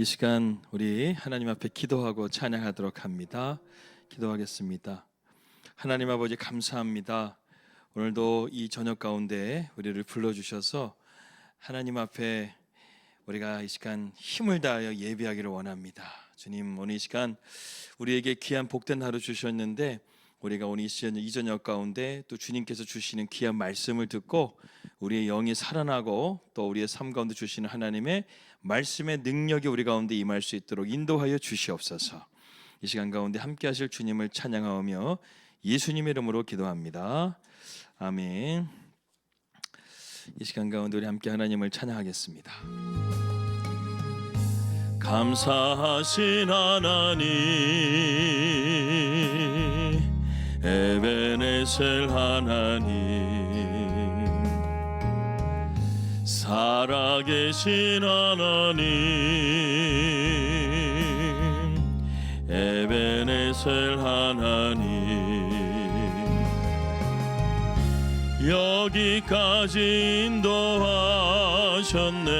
이 시간 우리 하나님 앞에 기도하고 찬양하도록 합니다. 기도하겠습니다. 하나님 아버지 감사합니다. 오늘도 이 저녁 가운데 우리를 불러주셔서 하나님 앞에 우리가 이 시간 힘을 다하여 예배하기를 원합니다. 주님, 오늘 이 시간 우리에게 귀한 복된 하루 주셨는데 우리가 오늘 이 저녁 가운데 또 주님께서 주시는 귀한 말씀을 듣고 우리의 영이 살아나고 또 우리의 삶 가운데 주시는 하나님의 말씀의 능력이 우리 가운데 임할 수 있도록 인도하여 주시옵소서. 이 시간 가운데 함께 하실 주님을 찬양하며 예수님의 이름으로 기도합니다. 아멘. 이 시간 가운데 우리 함께 하나님을 찬양하겠습니다. 감사하신 하나님, 에베네셀 하나님, 살아계신 하나님, 에베네셀 하나님, 여기까지 인도하셨네.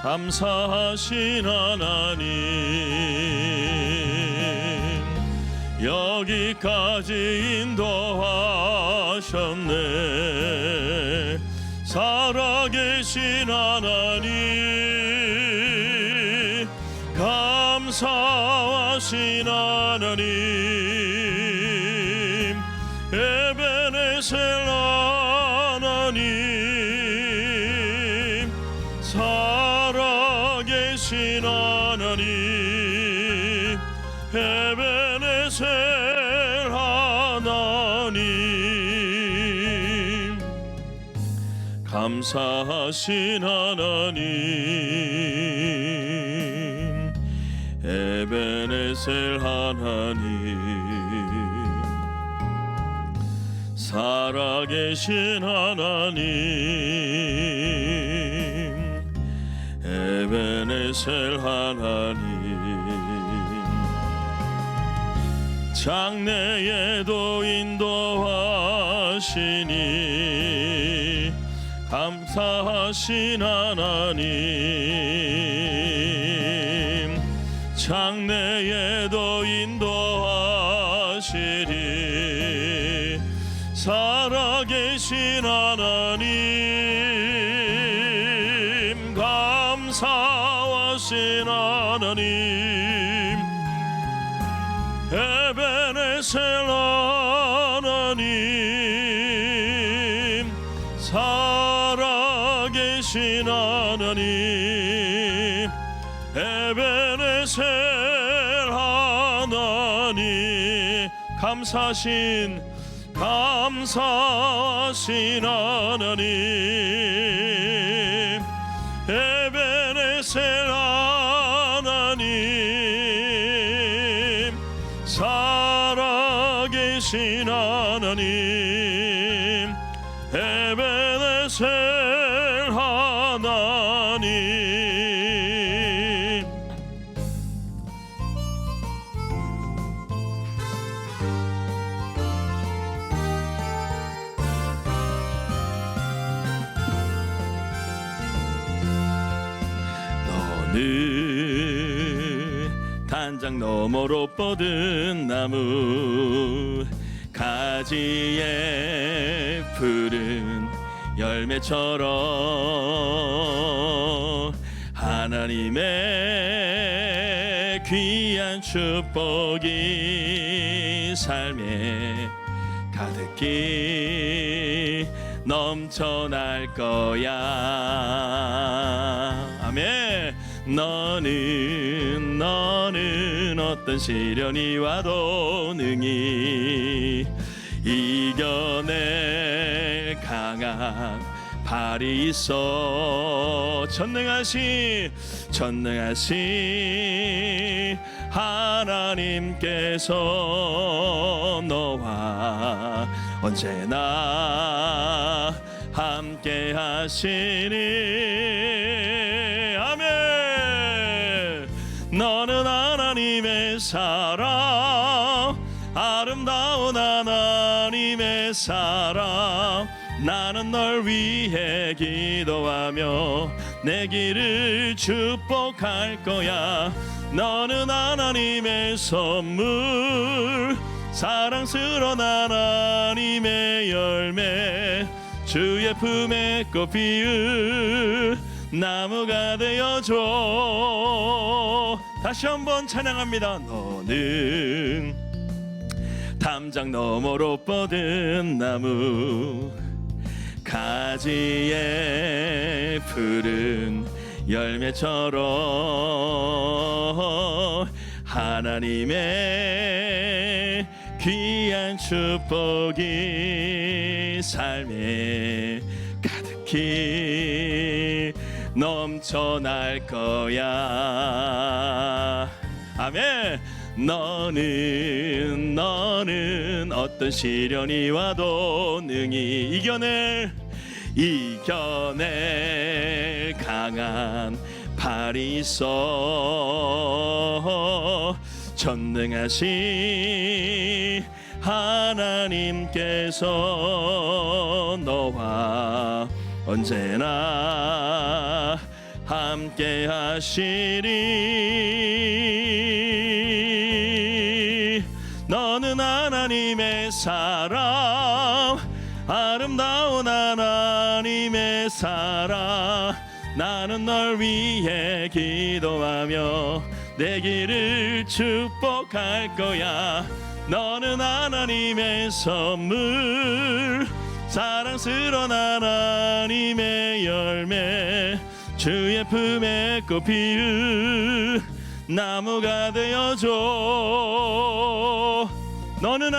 감사하신 하나님, 여기까지 인도하셨네. 살아계신 하나님, 감사하신 하나님, 에베네셀 하나님, 살아계신 하나님, 에베네셀 하나님, 감사하신 하나님, 에베네셀 하나님, 살아계신 하나님, 에베네셀 하나님, 장래에도 인도하시니 감사하신 하나님, 장래에도 인도하시니 살아계신 하나님, 감사하신 하나님, 에베네셀 하나님, 살아계신 하나님, 에베네셀 하나님, 감사하신 하나님, 에베네셀 하나님, 살아계신 하나님, 에베네셀 하나님. 단장 너머로 뻗은 나무, 가지에 푸른 열매처럼 하나님의 귀한 축복이 삶에 가득히 넘쳐날 거야. 아멘. 너는 어떤 시련이 와도 능히 이겨낼 강한 발이 있어. 전능하신 하나님께서 너와 언제나 함께 하시니. 아멘. 너는 하나님의 사랑, 아름다운 하나님의 사랑 나는 널 위해 기도하며 내 길을 축복할 거야. 너는 하나님의 선물, 사랑스러운 하나님의 열매, 주의 품에 꽃 피울 나무가 되어줘. 다시 한번 찬양합니다. 너는 담장 너머로 뻗은 나무, 가지에 푸른 열매처럼 하나님의 귀한 축복이 삶에 가득히 넘쳐날 거야. 아멘. 너는 어떤 시련이 와도 능히 이겨낼 강한 팔이 있어. 전능하신 하나님께서 너와 언제나 함께 하시리. 너는 하나님의 사람, 아름다운 하나님의 사랑, 나는 널 위해 기도하며 내 길을 축복할 거야. 너는 하나님의 선물, 사랑스러운 하나님의 열매, 주의 품에 꽃 피울 나무가 되어줘. 너는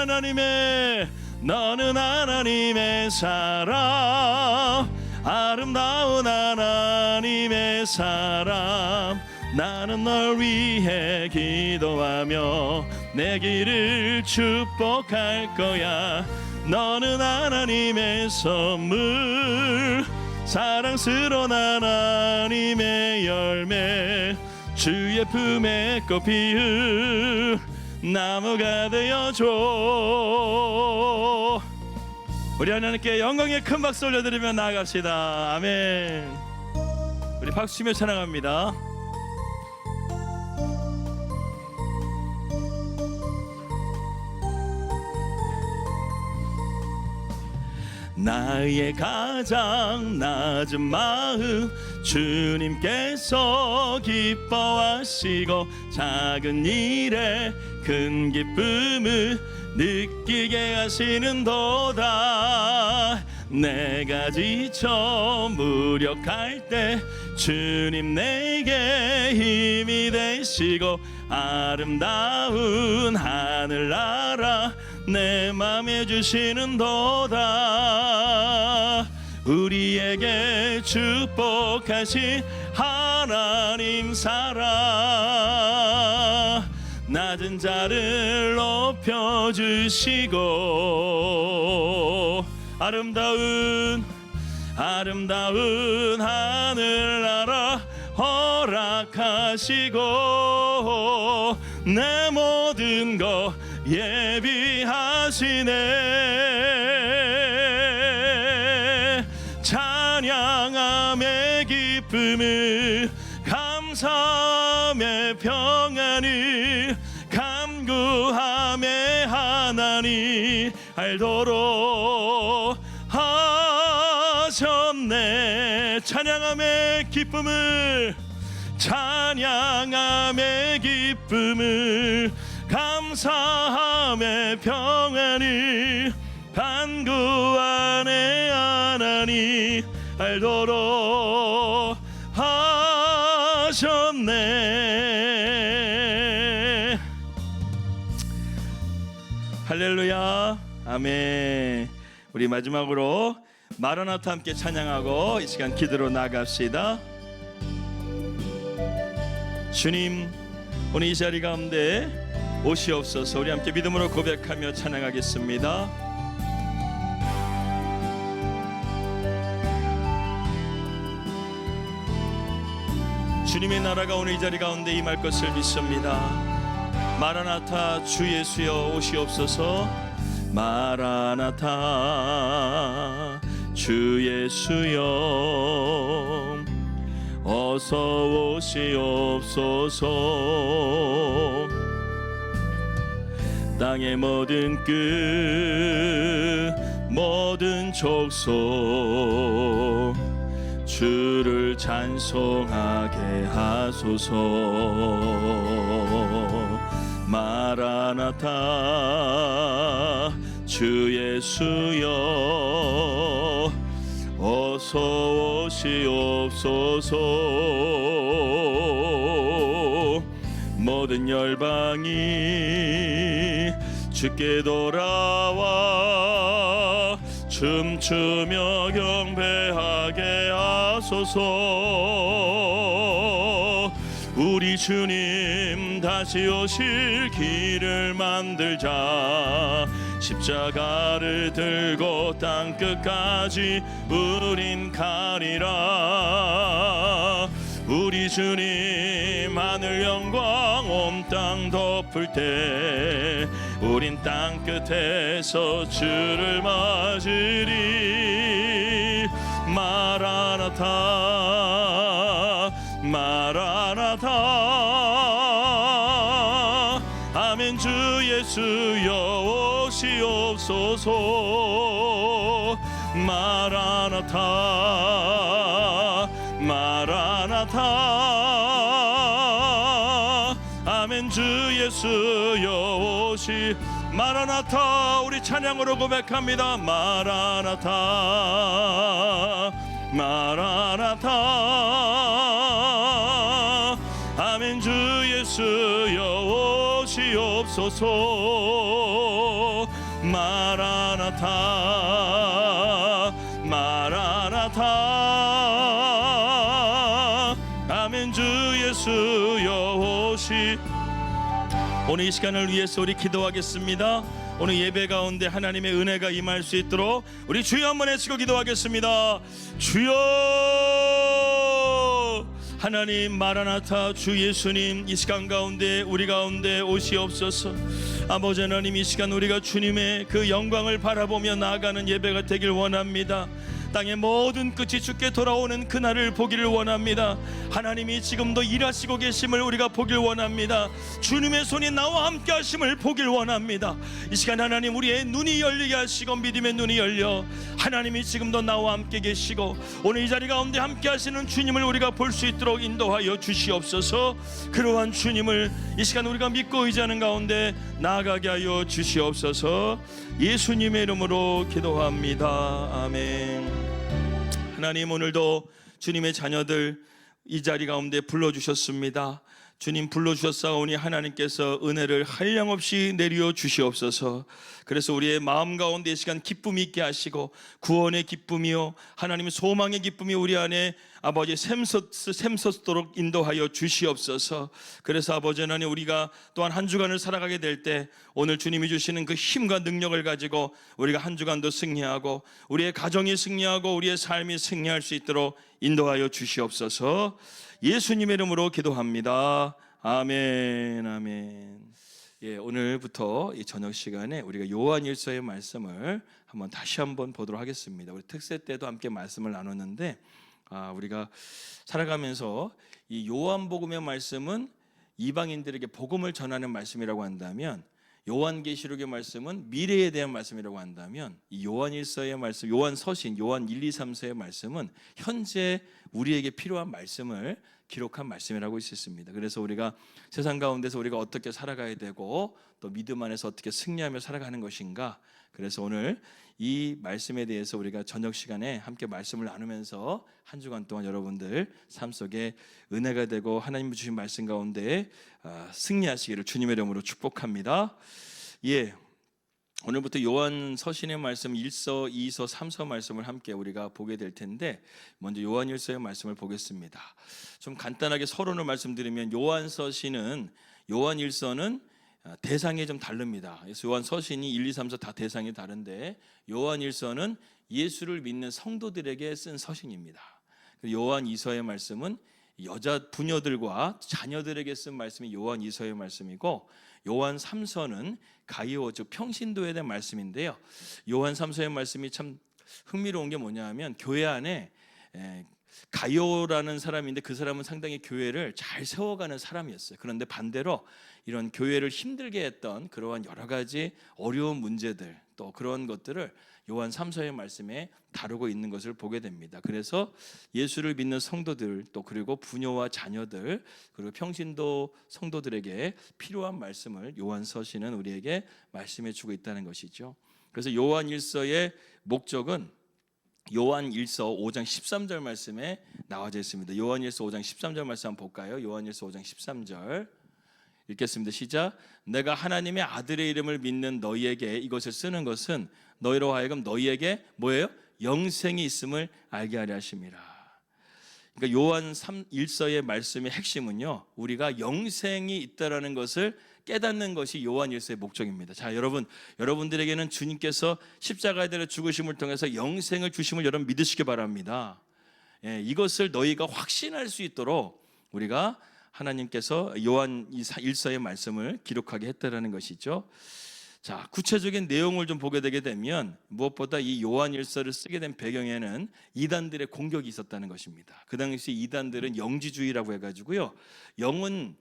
하나님의 사람, 아름다운 하나님의 사람, 나는 널 위해 기도하며 내 길을 축복할 거야. 너는 하나님의 선물, 사랑스러운 하나님의 열매, 주의 품에 꽃 피울 나무가 되어줘. 우리 하나님께 영광의 큰 박수 올려드리며 나아갑시다. 아멘. 우리 박수 치며 찬양합니다. 나의 가장 낮은 마음 주님께서 기뻐하시고 작은 일에 큰 기쁨을 느끼게 하시는도다. 내가 지쳐 무력할 때 주님 내게 힘이 되시고 아름다운 하늘나라 내 맘에 주시는도다. 우리에게 축복하신 하나님 사랑, 낮은 자를 높여주시고 아름다운 하늘나라 허락하시고 내 모든 것 예비하시네. 찬양함의 기쁨을 감사함의 평안을 간구함의 하나님 알도록 하셨네. 찬양함의 기쁨을 감사함의 평안을 간구하네 하나님 알도록 하셨네. 할렐루야. 아멘. 우리 마지막으로 마라나타 함께 찬양하고 이 시간 기도로 나갑시다. 주님, 오늘 이 자리 가운데 오시옵소서. 우리 함께 믿음으로 고백하며 찬양하겠습니다. 주님의 나라가 오늘 이 자리 가운데 임할 것을 믿습니다. 마라나타 주 예수여 오시옵소서. 마라나타 주 예수여 어서 오시옵소서. 땅의 모든 끝 모든 족속 주를 찬송하게 하소서. 마라나타 주 예수여 어서 오시옵소서. 모든 열방이 주께 돌아와 춤추며 경배하게 하소서. 우리 주님 다시 오실 길을 만들자. 십자가를 들고 땅끝까지 우린 가리라. 우리 주님 하늘 영광 온 땅 덮을 때 우린 땅끝에서 주를 맞으리. 마라나타 마라나타 아멘. 주 예수여 오시옵소서. 마라나타 마라나타 아멘. 주 예수여 오시. 마라나타 우리 찬양으로 고백합니다. 마라나타 마라나타 아멘. 주 예수여 오시옵소서. 마라나타 마라나타 아멘. 주 예수여 오시. 오늘 이 시간을 위해서 우리 기도하겠습니다. 오늘 예배 가운데 하나님의 은혜가 임할 수 있도록 우리 주여 한번 외치고 기도하겠습니다. 주여 하나님 마라나타 주 예수님 이 시간 가운데 우리 가운데 오시옵소서. 아버지 하나님 이 시간 우리가 주님의 그 영광을 바라보며 나아가는 예배가 되길 원합니다. 땅의 모든 끝이 주께 돌아오는 그날을 보기를 원합니다. 하나님이 지금도 일하시고 계심을 우리가 보길 원합니다. 주님의 손이 나와 함께 하심을 보길 원합니다. 이 시간 하나님 우리의 눈이 열리게 하시고 믿음의 눈이 열려 하나님이 지금도 나와 함께 계시고 오늘 이 자리 가운데 함께 하시는 주님을 우리가 볼 수 있도록 인도하여 주시옵소서. 그러한 주님을 이 시간 우리가 믿고 의지하는 가운데 나아가게 하여 주시옵소서. 예수님의 이름으로 기도합니다. 아멘. 하나님 오늘도 주님의 자녀들 이 자리 가운데 불러주셨습니다. 주님 불러주셨사오니 하나님께서 은혜를 한량없이 내려 주시옵소서. 그래서 우리의 마음 가운데 이 시간 기쁨이 있게 하시고 구원의 기쁨이요 하나님의 소망의 기쁨이 우리 안에 아버지 샘솟도록 인도하여 주시옵소서. 그래서 아버지 하나님 우리가 또한 한 주간을 살아가게 될 때 오늘 주님이 주시는 그 힘과 능력을 가지고 우리가 한 주간도 승리하고 우리의 가정이 승리하고 우리의 삶이 승리할 수 있도록 인도하여 주시옵소서. 예수님의 이름으로 기도합니다. 아멘 아멘. 예, 오늘부터 이 저녁 시간에 우리가 요한일서의 말씀을 다시 한번 보도록 하겠습니다. 우리 특세 때도 함께 말씀을 나눴는데 우리가 살아가면서 이 요한복음의 말씀은 이방인들에게 복음을 전하는 말씀이라고 한다면 요한계시록의 말씀은 미래에 대한 말씀이라고 한다면 이 요한일서의 말씀, 요한서신, 요한 1, 2, 3서의 말씀은 현재 우리에게 필요한 말씀을 기록한 말씀이라고 할 수 있습니다. 그래서 우리가 세상 가운데서 우리가 어떻게 살아가야 되고 또 믿음 안에서 어떻게 승리하며 살아가는 것인가. 그래서 오늘 이 말씀에 대해서 우리가 저녁 시간에 함께 말씀을 나누면서 한 주간 동안 여러분들 삶 속에 은혜가 되고 하나님 주신 말씀 가운데 승리하시기를 주님의 이름으로 축복합니다. 예, 오늘부터 요한 서신의 말씀 1서, 2서, 3서 말씀을 함께 우리가 보게 될 텐데 먼저 요한 1서의 말씀을 보겠습니다. 좀 간단하게 서론을 말씀드리면 요한 서신은 요한 1서는 대상이 좀 다릅니다. 그래서 요한 서신이 1, 2, 3서 다 대상이 다른데 요한 1서는 예수를 믿는 성도들에게 쓴 서신입니다. 요한 2서의 말씀은 여자 부녀들과 자녀들에게 쓴 말씀이 요한 2서의 말씀이고 요한 3서는 가이오 즉 평신도에 대한 말씀인데요. 요한 3서의 말씀이 참 흥미로운 게 뭐냐면 교회 안에 가이오라는 사람인데 그 사람은 상당히 교회를 잘 세워가는 사람이었어요. 그런데 반대로 이런 교회를 힘들게 했던 그러한 여러 가지 어려운 문제들 또 그런 것들을 요한 3서의 말씀에 다루고 있는 것을 보게 됩니다. 그래서 예수를 믿는 성도들 또 그리고 부녀와 자녀들 그리고 평신도 성도들에게 필요한 말씀을 요한 서신은 우리에게 말씀해 주고 있다는 것이죠. 그래서 요한 1서의 목적은 요한 1서 5장 13절 말씀에 나와져 있습니다. 요한 1서 5장 13절 말씀 한번 볼까요? 요한 1서 5장 13절 읽겠습니다. 시작. 내가 하나님의 아들의 이름을 믿는 너희에게 이것을 쓰는 것은 너희로 하여금 너희에게 뭐예요? 영생이 있음을 알게 하려 하심이라. 그러니까 요한 1서의 말씀의 핵심은요, 우리가 영생이 있다라는 것을 깨닫는 것이 요한 1서의 목적입니다. 자, 여러분들에게는 주님께서 십자가에 달려 죽으심을 통해서 영생을 주심을 여러분 믿으시기 바랍니다. 이것을 너희가 확신할 수 있도록 우리가 하나님께서 요한 1서의 말씀을 기록하게 했다라는 것이죠. 자, 구체적인 내용을 좀 보게 되게 되면 무엇보다 이 요한 1서를 쓰게 된 배경에는 이단들의 공격이 있었다는 것입니다. 그 당시 이단들은 영지주의라고 해가지고요, 영은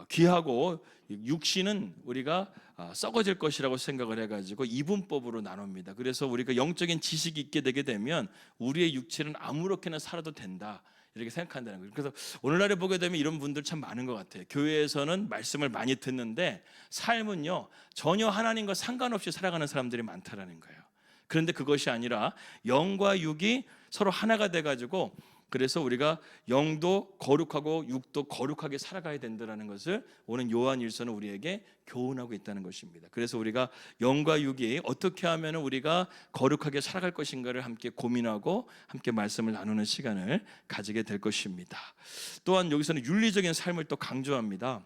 귀하고 육신은 우리가 썩어질 것이라고 생각을 해가지고 이분법으로 나눕니다. 그래서 우리가 영적인 지식이 있게 되게 되면 우리의 육체는 아무렇게나 살아도 된다 이렇게 생각한다는 거예요. 그래서 오늘날에 보게 되면 이런 분들 참 많은 것 같아요. 교회에서는 말씀을 많이 듣는데 삶은요 전혀 하나님과 상관없이 살아가는 사람들이 많다라는 거예요. 그런데 그것이 아니라 영과 육이 서로 하나가 돼가지고 그래서 우리가 영도 거룩하고 육도 거룩하게 살아가야 된다는 것을 오늘 요한 1서는 우리에게 교훈하고 있다는 것입니다. 그래서 우리가 영과 육이 어떻게 하면 우리가 거룩하게 살아갈 것인가를 함께 고민하고 함께 말씀을 나누는 시간을 가지게 될 것입니다. 또한 여기서는 윤리적인 삶을 또 강조합니다.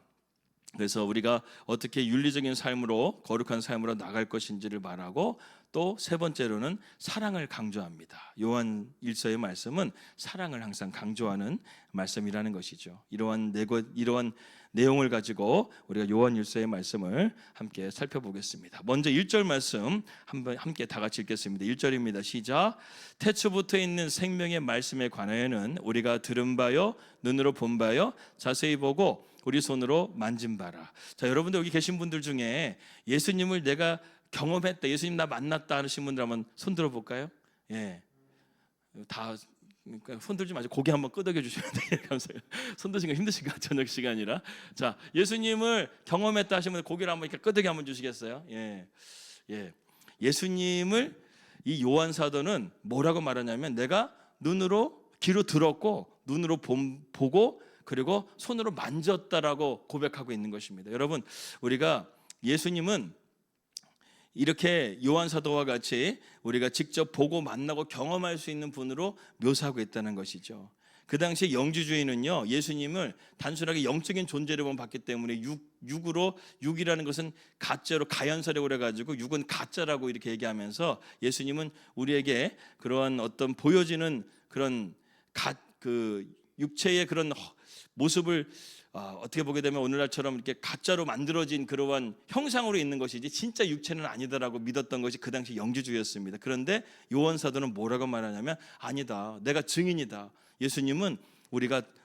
그래서 우리가 어떻게 윤리적인 삶으로 거룩한 삶으로 나갈 것인지를 말하고 또 세 번째로는 사랑을 강조합니다. 요한 1서의 말씀은 사랑을 항상 강조하는 말씀이라는 것이죠. 이러한 내용을 가지고 우리가 요한 1서의 말씀을 함께 살펴보겠습니다. 먼저 1절 말씀 함께 다 같이 읽겠습니다. 1절입니다. 시작. 태초부터 있는 생명의 말씀에 관하여는 우리가 들은 바요 눈으로 본 바요 자세히 보고 우리 손으로 만진 바라. 자, 여러분들 여기 계신 분들 중에 예수님을 내가 경험했다, 예수님 나 만났다 하시는 분들 한번 손 들어볼까요? 예, 다 그러니까 손 들지 마시고 고개 한번 끄덕여 주시면 돼요. 감사해요. 손 드시는 거 힘드신가? 저녁 시간이라. 자, 예수님을 경험했다 하시는 분들 고개를 한번 이렇게 끄덕여 한번 주시겠어요? 예. 예수님을 이 요한 사도는 뭐라고 말하냐면 내가 귀로 들었고 눈으로 보고 그리고 손으로 만졌다라고 고백하고 있는 것입니다. 여러분, 우리가 예수님은 이렇게 요한 사도와 같이 우리가 직접 보고 만나고 경험할 수 있는 분으로 묘사하고 있다는 것이죠. 그 당시 영지주의는요, 예수님을 단순하게 영적인 존재로만 봤기 때문에 육이라는 것은 가짜로 가연사라고 그래가지고 육은 가짜라고 이렇게 얘기하면서 예수님은 우리에게 그러한 어떤 보여지는 그런 육체의 그런 모습을 어떻게 보게 되면 오늘날처럼 이렇게 가짜로 만들어진 그러한 형상으로 있는 것이지 진짜 육체는 아니다라고 믿었던 것이 그 당시 영지주의였습니다. 그런데 요한 사도는 뭐라고 말하냐면 아니다, 내가 증인이다. 예수님은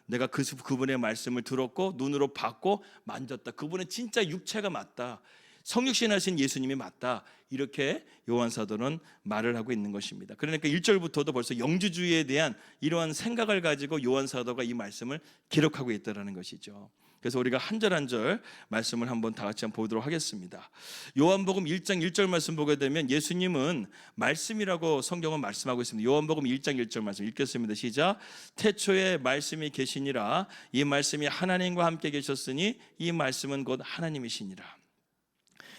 내가 그분의 말씀을 들었고 눈으로 봤고 만졌다. 그분은 진짜 육체가 맞다. 성육신하신 예수님이 맞다. 이렇게 요한 사도는 말을 하고 있는 것입니다. 그러니까 1절부터도 벌써 영지주의에 대한 이러한 생각을 가지고 요한 사도가 이 말씀을 기록하고 있다는 것이죠. 그래서 우리가 한 절 한 절 말씀을 한번 다 같이 한번 보도록 하겠습니다. 요한복음 1장 1절 말씀 보게 되면 예수님은 말씀이라고 성경은 말씀하고 있습니다. 요한복음 1장 1절 말씀 읽겠습니다. 시작. 태초에 말씀이 계시니라. 이 말씀이 하나님과 함께 계셨으니 이 말씀은 곧 하나님이시니라.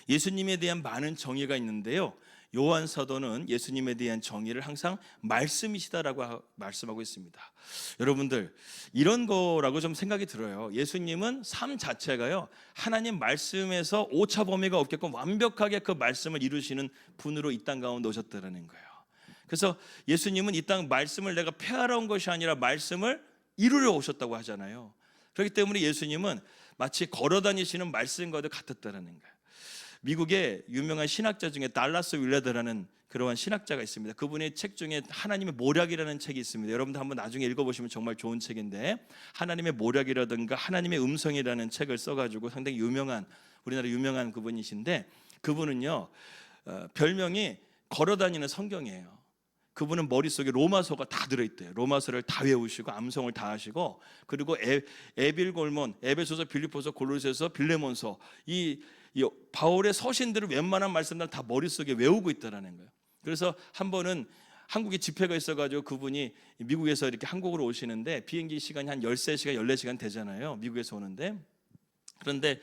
예수님에 대한 많은 정의가 있는데요, 요한 사도는 예수님에 대한 정의를 항상 말씀이시다라고 말씀하고 있습니다. 여러분들 이런 거라고 좀 생각이 들어요. 예수님은 삶 자체가요 하나님 말씀에서 오차 범위가 없게끔 완벽하게 그 말씀을 이루시는 분으로 이 땅 가운데 오셨다는 거예요. 그래서 예수님은 이 땅 말씀을 내가 폐하러 온 것이 아니라 말씀을 이루려 오셨다고 하잖아요. 그렇기 때문에 예수님은 마치 걸어 다니시는 말씀과도 같았다는 거예요. 미국의 유명한 신학자 중에 달라스 윌레더라는 그러한 신학자가 있습니다. 그분의 책 중에 하나님의 모략이라는 책이 있습니다. 여러분도 한번 나중에 읽어보시면 정말 좋은 책인데, 하나님의 모략이라든가 하나님의 음성이라는 책을 써가지고 상당히 유명한, 우리나라 유명한 그분이신데, 그분은요 별명이 걸어다니는 성경이에요. 그분은 머릿속에 로마서가 다 들어있대요. 로마서를 다 외우시고 암송을 다 하시고, 그리고 에빌골몬, 에베소서, 빌립보서, 골로새서, 빌레몬서, 이 바울의 서신들을 웬만한 말씀들 다 머릿속에 외우고 있다라는 거예요. 그래서 한 번은 한국에 집회가 있어가지고 그분이 미국에서 이렇게 한국으로 오시는데, 비행기 시간이 한 13시간, 14시간 되잖아요, 미국에서 오는데. 그런데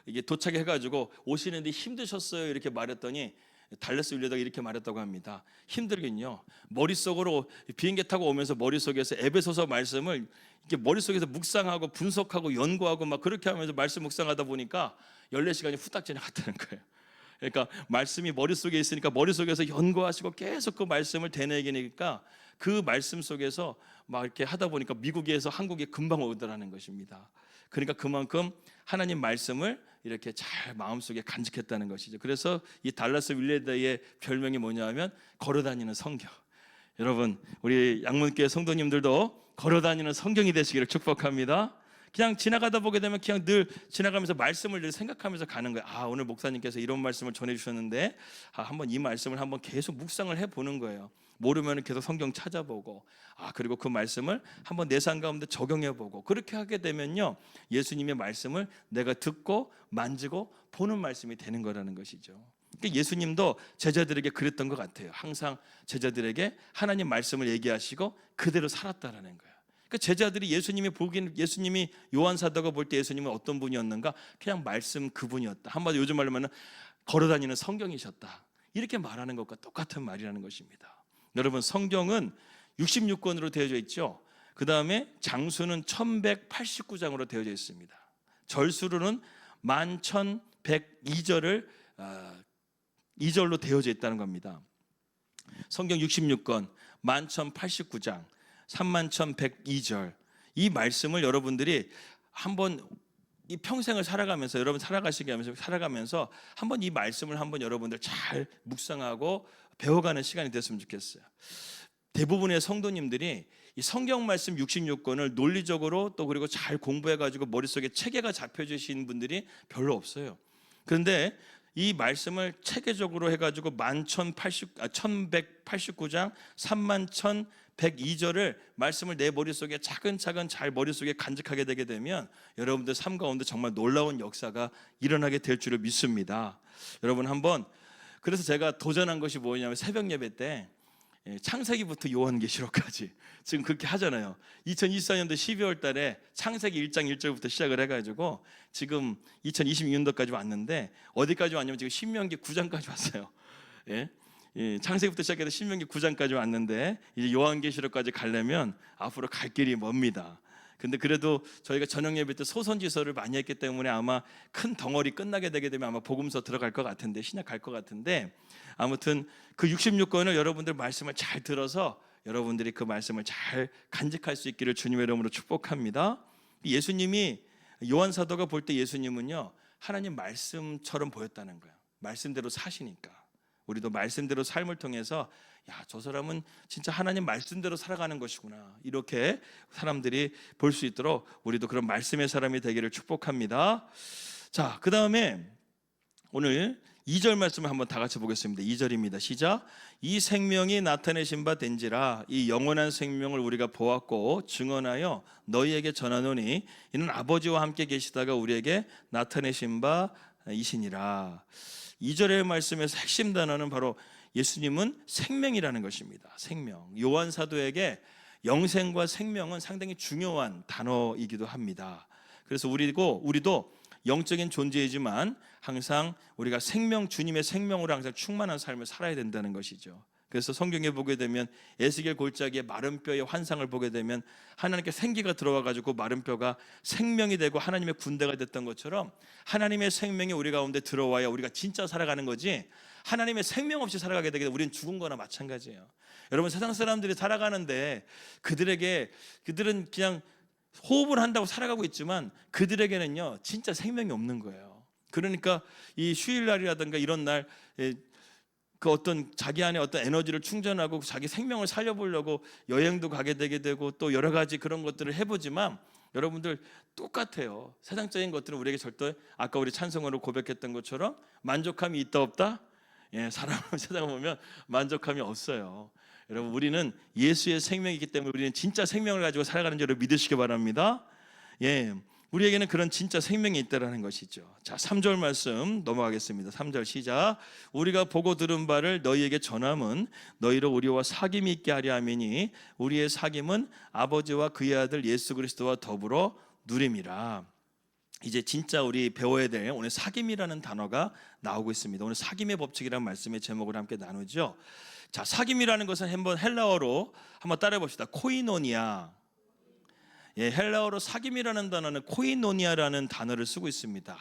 이게 도착해가지고 오시는데 힘드셨어요 이렇게 말했더니, 달라스 윌레더가 이렇게 말했다고 합니다. 힘들긴요, 머릿속으로 비행기 타고 오면서 머릿속에서 에베소서 말씀을 이렇게 머릿속에서 묵상하고 분석하고 연구하고 막 그렇게 하면서 말씀 묵상하다 보니까 14시간이 후딱 지나갔다는 거예요. 그러니까 말씀이 머릿속에 있으니까 머릿속에서 연구하시고 계속 그 말씀을 되뇌기니까 그 말씀 속에서 막 이렇게 하다 보니까 미국에서 한국에 금방 오더라는 것입니다. 그러니까 그만큼 하나님 말씀을 이렇게 잘 마음속에 간직했다는 것이죠. 그래서 이 달라스 윌레더의 별명이 뭐냐면 걸어다니는 성경. 여러분, 우리 양문교회 성도님들도 걸어다니는 성경이 되시기를 축복합니다. 그냥 지나가다 보게 되면 그냥 늘 지나가면서 말씀을 늘 생각하면서 가는 거예요. 아, 오늘 목사님께서 이런 말씀을 전해주셨는데, 한번 이 말씀을 한번 계속 묵상을 해보는 거예요. 모르면 계속 성경 찾아보고, 그리고 그 말씀을 한번 내 삶 가운데 적용해보고, 그렇게 하게 되면요 예수님의 말씀을 내가 듣고 만지고 보는 말씀이 되는 거라는 것이죠. 그러니까 예수님도 제자들에게 그랬던 것 같아요. 항상 제자들에게 하나님 말씀을 얘기하시고 그대로 살았다라는 거예요. 그러니까 제자들이 예수님이 요한 사도가 볼 때 예수님은 어떤 분이었는가? 그냥 말씀 그분이었다. 한마디로 요즘 말로 하면 걸어다니는 성경이셨다. 이렇게 말하는 것과 똑같은 말이라는 것입니다. 여러분, 성경은 66권으로 되어져 있죠. 그 다음에 장수는 1189장으로 되어져 있습니다. 절수로는 11,102절을 2절로 되어져 있다는 겁니다. 성경 66권, 11,089장, 31,102절, 이 말씀을 여러분들이 한번 이 평생을 살아가면서, 여러분 살아가면서 한번 이 말씀을 한번 여러분들 잘 묵상하고 배워가는 시간이 됐으면 좋겠어요. 대부분의 성도님들이 이 성경 말씀 66권을 논리적으로 또 그리고 잘 공부해가지고 머릿속에 체계가 잡혀지신 분들이 별로 없어요. 그런데 이 말씀을 체계적으로 해가지고 1189장 31,102절을 말씀을 내 머릿속에 차근차근 잘 머릿속에 간직하게 되게 되면 여러분들 삶 가운데 정말 놀라운 역사가 일어나게 될 줄을 믿습니다. 여러분, 한번, 그래서 제가 도전한 것이 뭐냐면, 새벽 예배 때 창세기부터 요한계시록까지 지금 그렇게 하잖아요. 2024년도 12월 달에 창세기 1장 1절부터 시작을 해가지고 지금 2026년도까지 왔는데, 어디까지 왔냐면 지금 신명기 9장까지 왔어요. 창세기부터 시작해서 신명기 9장까지 왔는데, 이제 요한계시록까지 가려면 앞으로 갈 길이 멉니다. 근데 그래도 저희가 저녁 예배 때 소선지서를 많이 했기 때문에 아마 큰 덩어리 끝나게 되게 되면 아마 복음서 들어갈 것 같은데, 신약 갈 것 같은데, 아무튼 그 66권을 여러분들 말씀을 잘 들어서 여러분들이 그 말씀을 잘 간직할 수 있기를 주님의 이름으로 축복합니다. 예수님이, 요한 사도가 볼 때 예수님은요 하나님 말씀처럼 보였다는 거예요. 말씀대로 사시니까 우리도 말씀대로 삶을 통해서, 야, 저 사람은 진짜 하나님 말씀대로 살아가는 것이구나, 이렇게 사람들이 볼 수 있도록 우리도 그런 말씀의 사람이 되기를 축복합니다. 자, 그 다음에 오늘 2절 말씀을 한번 다 같이 보겠습니다. 2절입니다. 시작. 이 생명이 나타내신 바 된지라, 이 영원한 생명을 우리가 보았고 증언하여 너희에게 전하노니 이는 아버지와 함께 계시다가 우리에게 나타내신 바 이시니라. 2절의 말씀에서 핵심 단어는 바로 예수님은 생명이라는 것입니다. 생명. 요한 사도에게 영생과 생명은 상당히 중요한 단어이기도 합니다. 그래서 우리도 영적인 존재이지만 항상 우리가 주님의 생명으로 항상 충만한 삶을 살아야 된다는 것이죠. 그래서 성경에 보게 되면 에스겔 골짜기에 마른 뼈의 환상을 보게 되면 하나님께 생기가 들어와 가지고 마른 뼈가 생명이 되고 하나님의 군대가 됐던 것처럼, 하나님의 생명이 우리 가운데 들어와야 우리가 진짜 살아가는 거지, 하나님의 생명 없이 살아가게 되게 되면 우리는 죽은 거나 마찬가지예요. 여러분, 세상 사람들이 살아가는데 그들은 그냥 호흡을 한다고 살아가고 있지만 그들에게는요 진짜 생명이 없는 거예요. 그러니까 이 휴일날이라든가 이런 날 그 어떤 자기 안에 어떤 에너지를 충전하고 자기 생명을 살려보려고 여행도 가게 되게 되고 또 여러 가지 그런 것들을 해보지만 여러분들 똑같아요. 세상적인 것들은 우리에게 절대 아까 우리 찬송으로 고백했던 것처럼 만족함이 있다 없다? 사람을 세상을 보면 만족함이 없어요. 여러분 우리는 예수의 생명이기 때문에 우리는 진짜 생명을 가지고 살아가는 줄을 믿으시기 바랍니다. 우리에게는 그런 진짜 생명이 있다라는 것이죠. 자, 3절 말씀 넘어가겠습니다. 3절 시작. 우리가 보고 들은 바를 너희에게 전함은 너희로 우리와 사귐이 있게 하려 함이니 우리의 사귐은 아버지와 그의 아들 예수 그리스도와 더불어 누림이라. 이제 진짜 우리 배워야 될 오늘 사귐이라는 단어가 나오고 있습니다. 오늘 사귐의 법칙이라는 말씀의 제목을 함께 나누죠. 자, 사귐이라는 것은 한번 헬라어로 한번 따라해 봅시다. 코이노니아. 헬라어로 사귐이라는 단어는 코이노니아라는 단어를 쓰고 있습니다.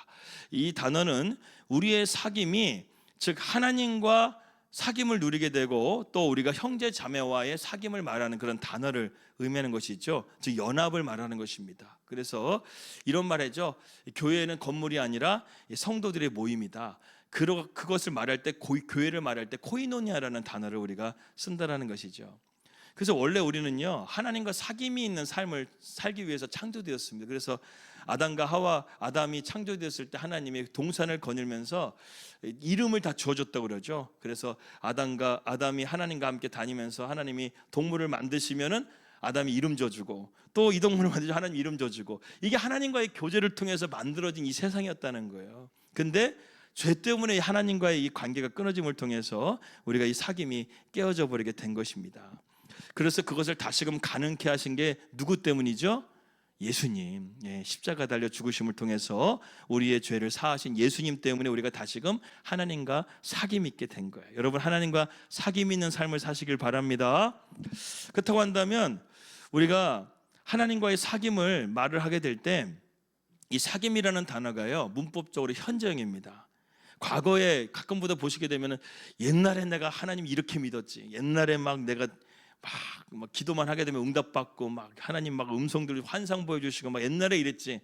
이 단어는 우리의 사귐이 즉 하나님과 사귐을 누리게 되고 또 우리가 형제 자매와의 사귐을 말하는 그런 단어를 의미하는 것이죠. 즉 연합을 말하는 것입니다. 그래서 이런 말이죠. 교회는 건물이 아니라 성도들의 모임이다. 그것을 말할 때 교회를 말할 때 코이노니아라는 단어를 우리가 쓴다라는 것이죠. 그래서 원래 우리는요 하나님과 사귐이 있는 삶을 살기 위해서 창조되었습니다. 그래서 아담이 창조되었을 때 하나님이 동산을 거닐면서 이름을 다 지어줬다고 그러죠. 그래서 아담이 하나님과 함께 다니면서 하나님이 동물을 만드시면은 아담이 이름 줘주고 또 이 동물을 만드시면 하나님 이름 줘주고 이게 하나님과의 교제를 통해서 만들어진 이 세상이었다는 거예요. 근데 죄 때문에 하나님과의 이 관계가 끊어짐을 통해서 우리가 이 사귐이 깨어져 버리게 된 것입니다. 그래서 그것을 다시금 가능케 하신 게 누구 때문이죠? 예수님. 십자가 달려 죽으심을 통해서 우리의 죄를 사하신 예수님 때문에 우리가 다시금 하나님과 사귐 있게 된 거예요. 여러분 하나님과 사귐 있는 삶을 사시길 바랍니다. 그렇다고 한다면 우리가 하나님과의 사귐을 말을 하게 될 때 이 사귐이라는 단어가요 문법적으로 현재형입니다. 과거에 가끔보다 보시게 되면 옛날에 내가 하나님 이렇게 믿었지, 옛날에 막 내가 막 기도만 하게 되면 응답받고 막 하나님 막 음성들 환상 보여주시고 막 옛날에 이랬지.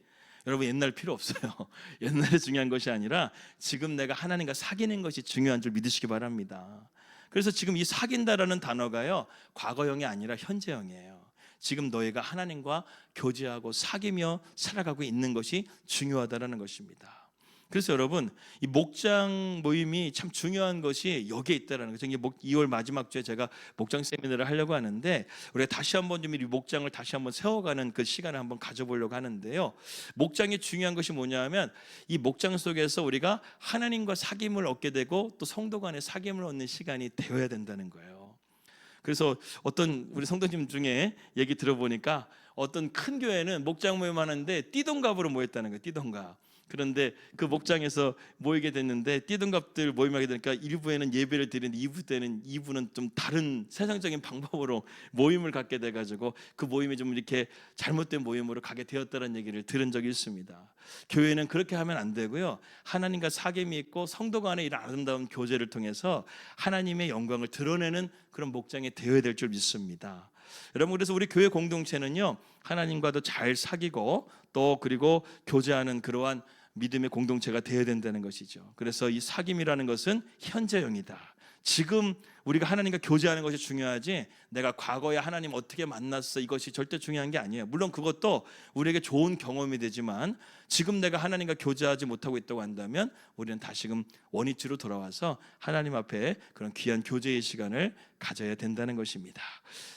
여러분 옛날 필요 없어요. 옛날에 중요한 것이 아니라 지금 내가 하나님과 사귀는 것이 중요한 줄 믿으시기 바랍니다. 그래서 지금 이 사귄다라는 단어가요 과거형이 아니라 현재형이에요. 지금 너희가 하나님과 교제하고 사귀며 살아가고 있는 것이 중요하다라는 것입니다. 그래서 여러분 이 목장 모임이 참 중요한 것이 여기에 있다라는 거죠. 2월 마지막 주에 제가 목장 세미나를 하려고 하는데 우리가 다시 한번 좀 이 목장을 다시 한번 세워가는 그 시간을 한번 가져보려고 하는데요. 목장이 중요한 것이 뭐냐하면 이 목장 속에서 우리가 하나님과 사귐을 얻게 되고 또 성도 간의 사귐을 얻는 시간이 되어야 된다는 거예요. 그래서 어떤 우리 성도님 중에 얘기 들어보니까 어떤 큰 교회는 목장 모임 하는데 띠동갑으로 모였다는 거예요. 띠동갑. 그런데 그 목장에서 모이게 됐는데 띠동갑들 모임하게 되니까 1부에는 예배를 드리는데 2부는 좀 다른 세상적인 방법으로 모임을 갖게 돼가지고 그 모임이 좀 이렇게 잘못된 모임으로 가게 되었다는 얘기를 들은 적이 있습니다. 교회는 그렇게 하면 안 되고요. 하나님과 사귐이 있고 성도 간의 이런 아름다운 교제를 통해서 하나님의 영광을 드러내는 그런 목장이 되어야 될 줄 믿습니다. 여러분 그래서 우리 교회 공동체는요 하나님과도 잘 사귀고 또 그리고 교제하는 그러한 믿음의 공동체가 되어야 된다는 것이죠. 그래서 이 사귐이라는 것은 현재형이다. 지금 우리가 하나님과 교제하는 것이 중요하지 내가 과거에 하나님 어떻게 만났어 이것이 절대 중요한 게 아니에요. 물론 그것도 우리에게 좋은 경험이 되지만 지금 내가 하나님과 교제하지 못하고 있다고 한다면 우리는 다시금 원위치로 돌아와서 하나님 앞에 그런 귀한 교제의 시간을 가져야 된다는 것입니다.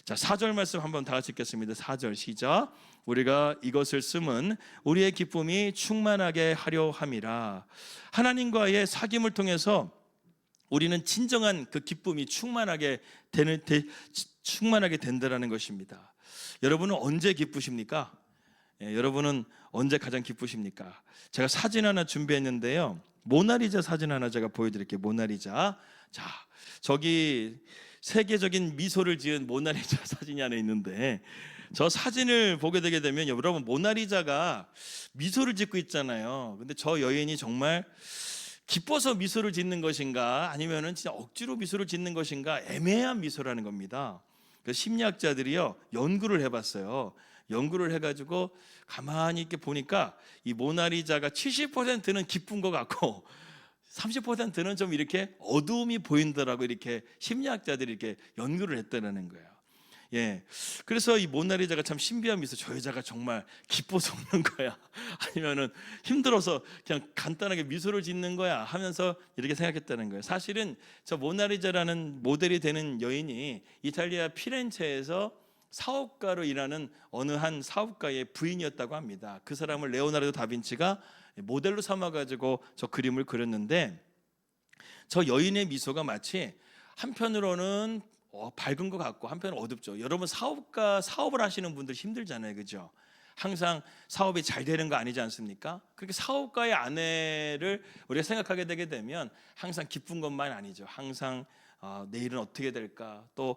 자, 4절 말씀 한번 다 같이 읽겠습니다. 4절 시작. 우리가 이것을 쓰면 우리의 기쁨이 충만하게 하려 함이라. 하나님과의 사귐을 통해서 우리는 진정한 그 기쁨이 충만하게 된다라는 것입니다. 여러분은 언제 기쁘십니까? 여러분은 언제 가장 기쁘십니까? 제가 사진 하나 준비했는데요. 모나리자 사진 하나 제가 보여드릴게요. 모나리자. 자, 저기 세계적인 미소를 지은 모나리자 사진이 하나 있는데 저 사진을 보게 되게 되면 여러분 모나리자가 미소를 짓고 있잖아요. 근데 저 여인이 정말 기뻐서 미소를 짓는 것인가 아니면은 진짜 억지로 미소를 짓는 것인가 애매한 미소라는 겁니다. 그 심리학자들이요 연구를 해봤어요. 연구를 해가지고 가만히 이렇게 보니까 이 모나리자가 70%는 기쁜 것 같고 30%는 좀 이렇게 어두움이 보인다라고 이렇게 심리학자들이 이렇게 연구를 했다는 거예요. 예, 그래서 이 모나리자가 참 신비함이 있어. 저 여자가 정말 기뻐서 웃는 거야, 아니면은 힘들어서 그냥 간단하게 미소를 짓는 거야 하면서 이렇게 생각했다는 거예요. 사실은 저 모나리자라는 모델이 되는 여인이 이탈리아 피렌체에서 사업가로 일하는 어느 한 사업가의 부인이었다고 합니다. 그 사람을 레오나르도 다빈치가 모델로 삼아가지고 저 그림을 그렸는데, 저 여인의 미소가 마치 한편으로는 밝은 것 같고 한편은 어둡죠. 여러분 사업을 하시는 분들 힘들잖아요, 그죠? 항상 사업이 잘 되는 거 아니지 않습니까? 그렇게 사업가의 아내를 우리가 생각하게 되게 되면 항상 기쁜 것만 아니죠. 항상 내일은 어떻게 될까, 또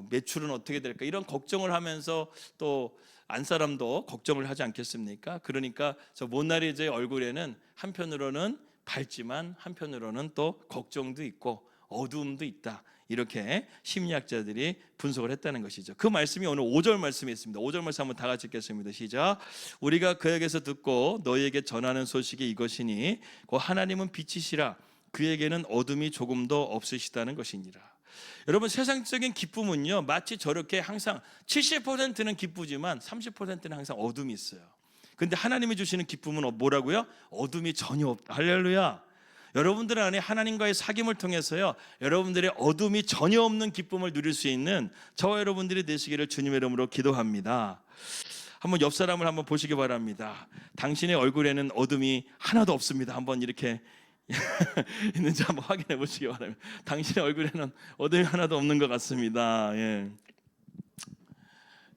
매출은 어떻게 될까, 이런 걱정을 하면서 또 안사람도 걱정을 하지 않겠습니까? 그러니까 저 모나리자의 얼굴에는 한편으로는 밝지만 한편으로는 또 걱정도 있고 어두움도 있다, 이렇게 심리학자들이 분석을 했다는 것이죠. 그 말씀이 오늘 5절 말씀에 있습니다. 5절 말씀 한번 다 같이 읽겠습니다. 시작. 우리가 그에게서 듣고 너희에게 전하는 소식이 이것이니 곧 하나님은 빛이시라 그에게는 어둠이 조금도 없으시다는 것이니라. 여러분, 세상적인 기쁨은요 마치 저렇게 항상 70%는 기쁘지만 30%는 항상 어둠이 있어요. 근데 하나님이 주시는 기쁨은 뭐라고요? 어둠이 전혀 없다. 할렐루야. 여러분들 안에 하나님과의 사귐을 통해서요 여러분들의 어둠이 전혀 없는 기쁨을 누릴 수 있는 저와 여러분들이 되시기를 주님의 이름으로 기도합니다. 한번 옆 사람을 한번 보시기 바랍니다. 당신의 얼굴에는 어둠이 하나도 없습니다. 한번 이렇게 있는지 한번 확인해 보시기 바랍니다. 당신의 얼굴에는 어둠이 하나도 없는 것 같습니다. 예,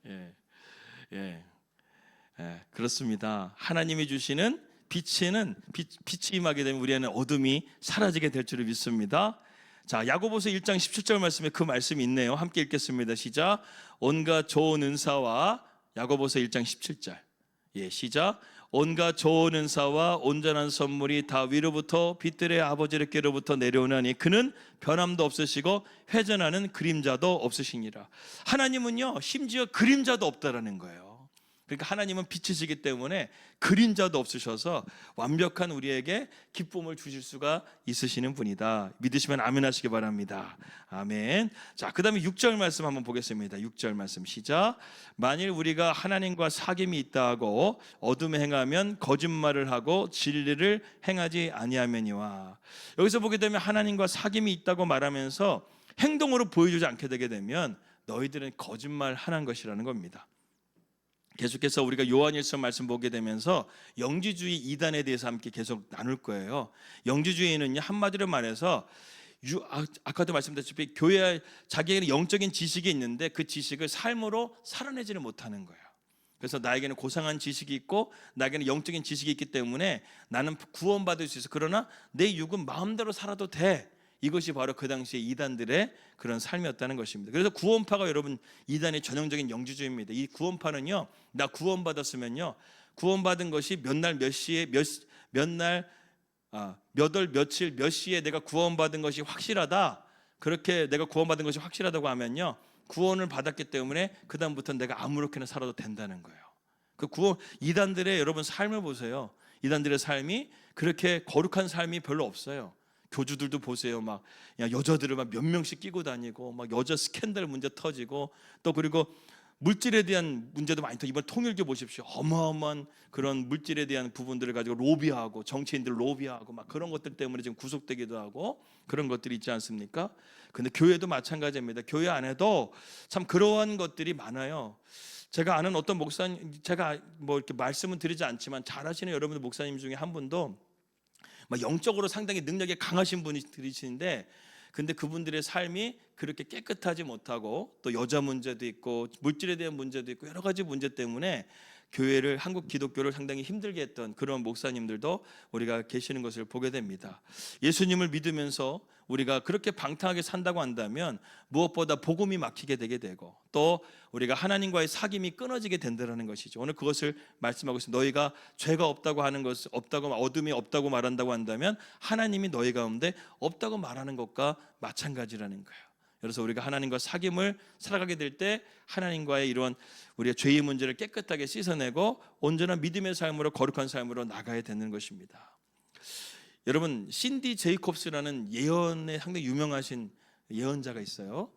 예, 예, 예, 그렇습니다. 하나님이 주시는 빛이 임하게 되면 우리 안에 어둠이 사라지게 될 줄을 믿습니다. 자, 야고보서 1장 17절 말씀에 그 말씀이 있네요. 함께 읽겠습니다. 시작. 온갖 좋은 은사와, 야고보서 1장 17절. 예, 시작. 온갖 좋은 은사와 온전한 선물이 다 위로부터 빛들의 아버지께로부터 내려오나니 그는 변함도 없으시고 회전하는 그림자도 없으시니라. 하나님은요 심지어 그림자도 없다라는 거예요. 그러니까 하나님은 빛이시기 때문에 그림자도 없으셔서 완벽한 우리에게 기쁨을 주실 수가 있으시는 분이다. 믿으시면 아멘 하시기 바랍니다. 아멘. 자, 그 다음에 6절 말씀 한번 보겠습니다. 6절 말씀 시작. 만일 우리가 하나님과 사귐이 있다 하고 어둠에 행하면 거짓말을 하고 진리를 행하지 아니하매니와. 여기서 보게 되면 하나님과 사귐이 있다고 말하면서 행동으로 보여주지 않게 되게 되면 너희들은 거짓말하는 것이라는 겁니다. 계속해서 우리가 요한일서 말씀 보게 되면서 영지주의 이단에 대해서 함께 계속 나눌 거예요. 영지주의는요 한마디로 말해서 아까도 말씀드렸다시피 교회 자기에게는 영적인 지식이 있는데 그 지식을 삶으로 살아내지를 못하는 거예요. 그래서 나에게는 고상한 지식이 있고 나에게는 영적인 지식이 있기 때문에 나는 구원받을 수 있어. 그러나 내 육은 마음대로 살아도 돼. 이것이 바로 그 당시에 이단들의 그런 삶이었다는 것입니다. 그래서 구원파가 여러분 이단의 전형적인 영지주의입니다. 이 구원파는요, 나 구원받았으면요, 구원받은 것이 몇 날 몇 시에 몇 월 며칠 몇 시에 내가 구원받은 것이 확실하다. 그렇게 내가 구원받은 것이 확실하다고 하면요, 구원을 받았기 때문에 그 다음부터 내가 아무렇게나 살아도 된다는 거예요. 그 이단들의 여러분 삶을 보세요. 이단들의 삶이 그렇게 거룩한 삶이 별로 없어요. 교주들도 보세요. 막 여자들을 막 몇 명씩 끼고 다니고 막 여자 스캔들 문제 터지고 또 그리고 물질에 대한 문제도 많이 터지고 이번 통일교 보십시오. 어마어마한 그런 물질에 대한 부분들을 가지고 로비하고 정치인들 로비하고 막 그런 것들 때문에 지금 구속되기도 하고 그런 것들이 있지 않습니까? 근데 교회도 마찬가지입니다. 교회 안에도 참 그러한 것들이 많아요. 제가 아는 어떤 목사님, 제가 뭐 이렇게 말씀은 드리지 않지만 잘 아시는 여러분들 목사님 중에 한 분도 영적으로 상당히 능력이 강하신 분들이신데 근데 그분들의 삶이 그렇게 깨끗하지 못하고 또 여자 문제도 있고 물질에 대한 문제도 있고 여러 가지 문제 때문에 교회를, 한국 기독교를 상당히 힘들게 했던 그런 목사님들도 우리가 계시는 것을 보게 됩니다. 예수님을 믿으면서 우리가 그렇게 방탕하게 산다고 한다면 무엇보다 복음이 막히게 되게 되고 또 우리가 하나님과의 사귐이 끊어지게 된다는 것이죠. 오늘 그것을 말씀하고 있습니다. 너희가 죄가 없다고 하는 것을 어둠이 없다고 말한다고 한다면 하나님이 너희 가운데 없다고 말하는 것과 마찬가지라는 거예요. 그래서 우리가 하나님과 사귐을 살아가게 될 때 하나님과의 이런 우리의 죄의 문제를 깨끗하게 씻어내고 온전한 믿음의 삶으로 거룩한 삶으로 나가야 되는 것입니다. 여러분, 신디 제이콥스라는 예언에 상당히 유명하신 예언자가 있어요.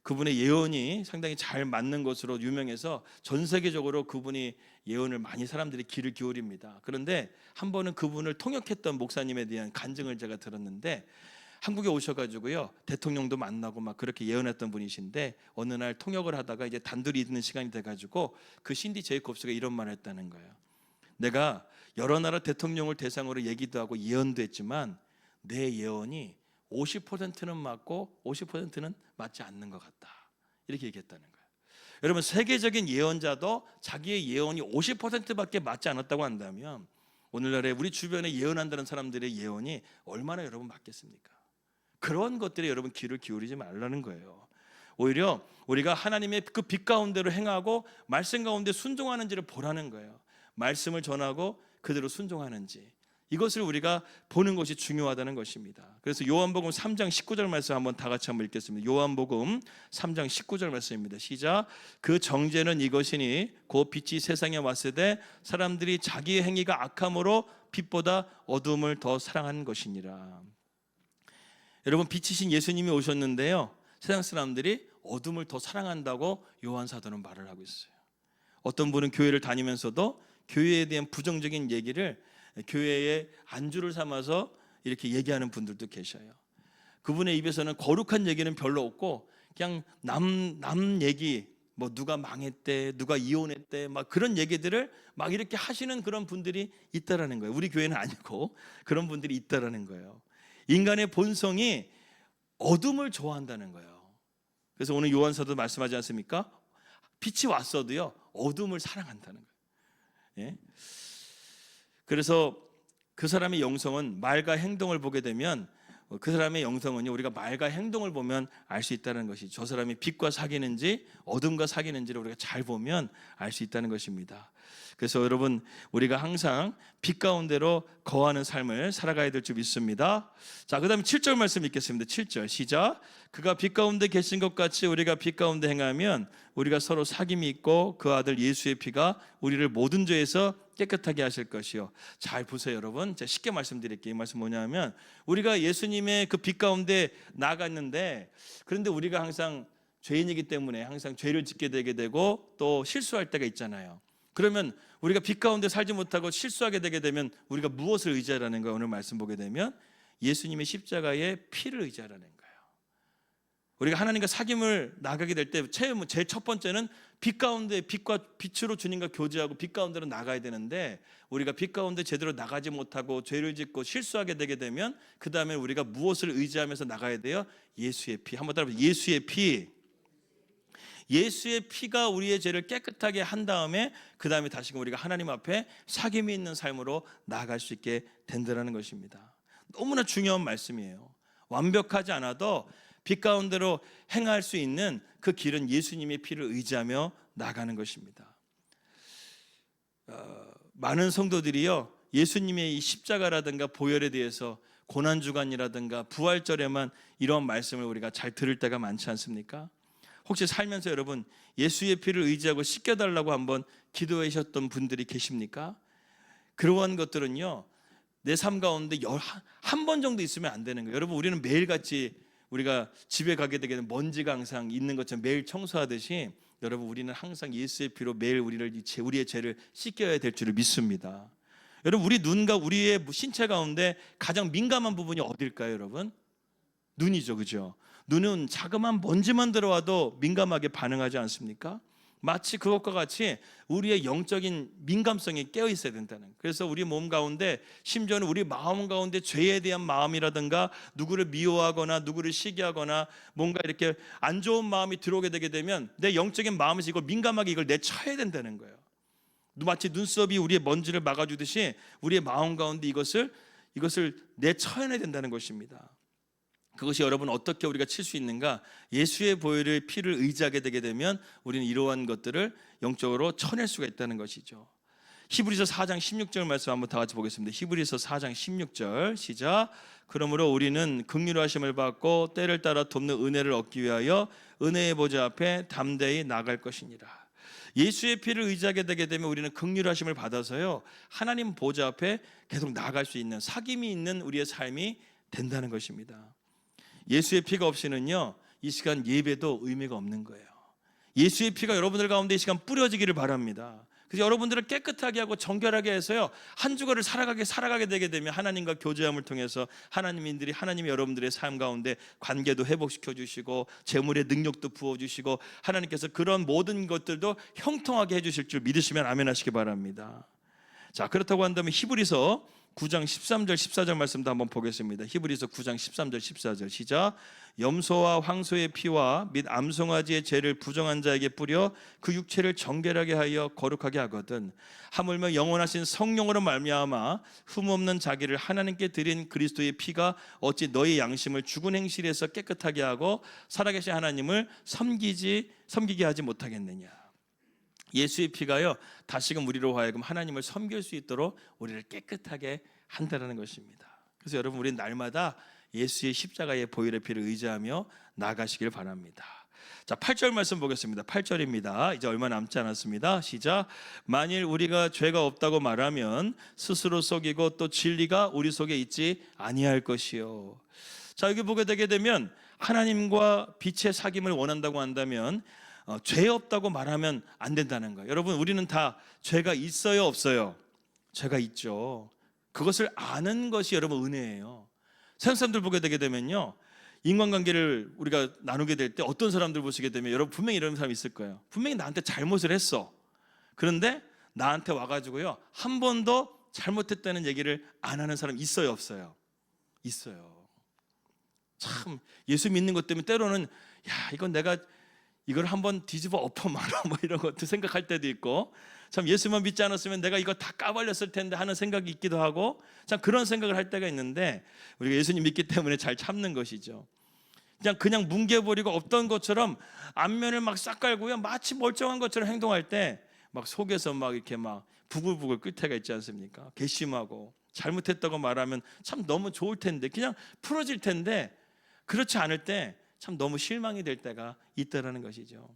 그분의 예언이 상당히 잘 맞는 것으로 유명해서 전 세계적으로 그분이 예언을 많이 사람들이 귀를 기울입니다. 그런데 한 번은 그분을 통역했던 목사님에 대한 간증을 제가 들었는데, 한국에 오셔가지고요 대통령도 만나고 막 그렇게 예언했던 분이신데, 어느 날 통역을 하다가 이제 단둘이 있는 시간이 돼가지고 그 신디 제이콥스가 이런 말을 했다는 거예요. 내가 여러 나라 대통령을 대상으로 얘기도 하고 예언도 했지만 내 예언이 50%는 맞고 50%는 맞지 않는 것 같다, 이렇게 얘기했다는 거예요. 여러분, 세계적인 예언자도 자기의 예언이 50%밖에 맞지 않았다고 한다면 오늘날에 우리 주변에 예언한다는 사람들의 예언이 얼마나 여러분 맞겠습니까? 그런 것들에 여러분 귀를 기울이지 말라는 거예요. 오히려 우리가 하나님의 그 빛 가운데로 행하고 말씀 가운데 순종하는지를 보라는 거예요. 말씀을 전하고 그대로 순종하는지, 이것을 우리가 보는 것이 중요하다는 것입니다. 그래서 요한복음 3장 19절 말씀 한번 다 같이 한번 읽겠습니다. 요한복음 3장 19절 말씀입니다. 시작. 그 정죄는 이것이니 곧 빛이 세상에 왔을 때 사람들이 자기의 행위가 악함으로 빛보다 어둠을 더 사랑한 것이니라. 여러분, 빛이신 예수님이 오셨는데요, 세상 사람들이 어둠을 더 사랑한다고 요한 사도는 말을 하고 있어요. 어떤 분은 교회를 다니면서도 교회에 대한 부정적인 얘기를 교회의 안주를 삼아서 이렇게 얘기하는 분들도 계셔요. 그분의 입에서는 거룩한 얘기는 별로 없고 그냥 남 얘기, 뭐 누가 망했대, 누가 이혼했대, 막 그런 얘기들을 막 이렇게 하시는 그런 분들이 있다라는 거예요. 우리 교회는 아니고 그런 분들이 있다라는 거예요. 인간의 본성이 어둠을 좋아한다는 거예요. 그래서 오늘 요한 사도 말씀하지 않습니까? 빛이 왔어도요 어둠을 사랑한다는 거예요. 예? 그래서 그 사람의 영성은 말과 행동을 보게 되면, 그 사람의 영성은요 우리가 말과 행동을 보면 알 수 있다는 것이, 저 사람이 빛과 사귀는지 어둠과 사귀는지를 우리가 잘 보면 알 수 있다는 것입니다. 그래서 여러분, 우리가 항상 빛 가운데로 거하는 삶을 살아가야 될 줄 믿습니다. 자, 그 다음에 7절 말씀 읽겠습니다. 7절 시작. 그가 빛 가운데 계신 것 같이 우리가 빛 가운데 행하면 우리가 서로 사귐이 있고 그 아들 예수의 피가 우리를 모든 죄에서 깨끗하게 하실 것이요. 잘 보세요 여러분, 제가 쉽게 말씀드릴게요. 이 말씀 뭐냐면, 우리가 예수님의 그 빛 가운데 나갔는데, 그런데 우리가 항상 죄인이기 때문에 항상 죄를 짓게 되게 되고 또 실수할 때가 있잖아요. 그러면 우리가 빛 가운데 살지 못하고 실수하게 되게 되면 우리가 무엇을 의지하라는 거예요? 오늘 말씀 보게 되면 예수님의 십자가의 피를 의지하라는 거예요. 우리가 하나님과 사귐을 나가게 될 때 제일 첫 번째는 빛 가운데, 빛과 빛으로 주님과 교제하고 빛 가운데로 나가야 되는데, 우리가 빛 가운데 제대로 나가지 못하고 죄를 짓고 실수하게 되게 되면 그 다음에 우리가 무엇을 의지하면서 나가야 돼요? 예수의 피. 한번 따라해보세요. 예수의 피. 예수의 피가 우리의 죄를 깨끗하게 한 다음에 그 다음에 다시금 우리가 하나님 앞에 사귐이 있는 삶으로 나아갈 수 있게 된다는 것입니다. 너무나 중요한 말씀이에요. 완벽하지 않아도 빛 가운데로 행할 수 있는 그 길은 예수님의 피를 의지하며 나가는 것입니다. 많은 성도들이요 예수님의 이 십자가라든가 보혈에 대해서 고난주간이라든가 부활절에만 이런 말씀을 우리가 잘 들을 때가 많지 않습니까? 혹시 살면서 여러분 예수의 피를 의지하고 씻겨달라고 한번 기도하셨던 분들이 계십니까? 그러한 것들은요 내 삶 가운데 한 번 정도 있으면 안 되는 거예요. 여러분, 우리는 매일같이 우리가 집에 가게 되게 되면 먼지가 항상 있는 것처럼 매일 청소하듯이, 여러분 우리는 항상 예수의 피로 매일 우리의 죄를 씻겨야 될 줄을 믿습니다. 여러분, 우리 눈과 우리의 신체 가운데 가장 민감한 부분이 어딜까요? 여러분, 눈이죠, 그죠? 눈은 자그마한 먼지만 들어와도 민감하게 반응하지 않습니까? 마치 그것과 같이 우리의 영적인 민감성이 깨어 있어야 된다는 거예요. 그래서 우리 몸 가운데, 심지어는 우리 마음 가운데 죄에 대한 마음이라든가 누구를 미워하거나 누구를 시기하거나 뭔가 이렇게 안 좋은 마음이 들어오게 되게 되면 내 영적인 마음에서 이걸 민감하게 이걸 내쳐야 된다는 거예요. 마치 눈썹이 우리의 먼지를 막아주듯이 우리의 마음 가운데 이것을 내쳐야 된다는 것입니다. 그것이 여러분 어떻게 우리가 칠 수 있는가? 예수의 보혈의 피를 의지하게 되게 되면 우리는 이러한 것들을 영적으로 쳐낼 수가 있다는 것이죠. 히브리서 4장 16절 말씀 한번 다 같이 보겠습니다. 히브리서 4장 16절 시작. 그러므로 우리는 긍휼하심을 받고 때를 따라 돕는 은혜를 얻기 위하여 은혜의 보좌 앞에 담대히 나갈 것이니라. 예수의 피를 의지하게 되게 되면 우리는 긍휼하심을 받아서요, 하나님 보좌 앞에 계속 나아갈 수 있는 사귐이 있는 우리의 삶이 된다는 것입니다. 예수의 피가 없이는요, 이 시간 예배도 의미가 없는 거예요. 예수의 피가 여러분들 가운데 이 시간 뿌려지기를 바랍니다. 그래서 여러분들을 깨끗하게 하고 정결하게 해서요, 한 주간을 살아가게 되게 되면 하나님과 교제함을 통해서 하나님이 여러분들의 삶 가운데 관계도 회복시켜 주시고 재물의 능력도 부어 주시고 하나님께서 그런 모든 것들도 형통하게 해 주실 줄 믿으시면 아멘 하시기 바랍니다. 자, 그렇다고 한다면 히브리서 9장 13절 14절 말씀도 한번 보겠습니다. 히브리서 9장 13절 14절 시작. 염소와 황소의 피와 및 암송아지의 죄를 부정한 자에게 뿌려 그 육체를 정결하게 하여 거룩하게 하거든 하물며 영원하신 성령으로 말미암아 흠없는 자기를 하나님께 드린 그리스도의 피가 어찌 너희 양심을 죽은 행실에서 깨끗하게 하고 살아계신 하나님을 섬기게 하지 못하겠느냐. 예수의 피가요, 다시금 우리로 하여금 하나님을 섬길 수 있도록 우리를 깨끗하게 한다는 것입니다. 그래서 여러분, 우리는 날마다 예수의 십자가의 보혈의 피를 의지하며 나가시길 바랍니다. 자, 8절 말씀 보겠습니다. 8절입니다. 이제 얼마 남지 않았습니다. 시작. 만일 우리가 죄가 없다고 말하면 스스로 속이고 또 진리가 우리 속에 있지 아니할 것이요. 자, 여기 보게 되게 되면 하나님과 빛의 사귐을 원한다고 한다면 죄 없다고 말하면 안 된다는 거예요. 여러분, 우리는 다 죄가 있어요, 없어요? 죄가 있죠. 그것을 아는 것이 여러분 은혜예요. 세상 사람들 보게 되게 되면요, 인간관계를 우리가 나누게 될 때 어떤 사람들 보시게 되면 여러분 분명히 이런 사람이 있을 거예요. 분명히 나한테 잘못을 했어. 그런데 나한테 와가지고요, 한 번도 잘못했다는 얘기를 안 하는 사람 있어요, 없어요? 있어요. 참 예수 믿는 것 때문에 때로는 야, 이걸 한번 뒤집어 엎어 말아 뭐 이런 것도 생각할 때도 있고, 참 예수만 믿지 않았으면 내가 이거 다 까발렸을 텐데 하는 생각이 있기도 하고, 참 그런 생각을 할 때가 있는데 우리가 예수님 믿기 때문에 잘 참는 것이죠. 그냥 뭉개버리고 없던 것처럼 안면을 막 싹 깔고요, 마치 멀쩡한 것처럼 행동할 때 막 속에서 막 이렇게 막 부글부글 끓 때가 있지 않습니까? 괘씸하고 잘못했다고 말하면 참 너무 좋을 텐데, 그냥 풀어질 텐데, 그렇지 않을 때 참 너무 실망이 될 때가 있다라는 것이죠.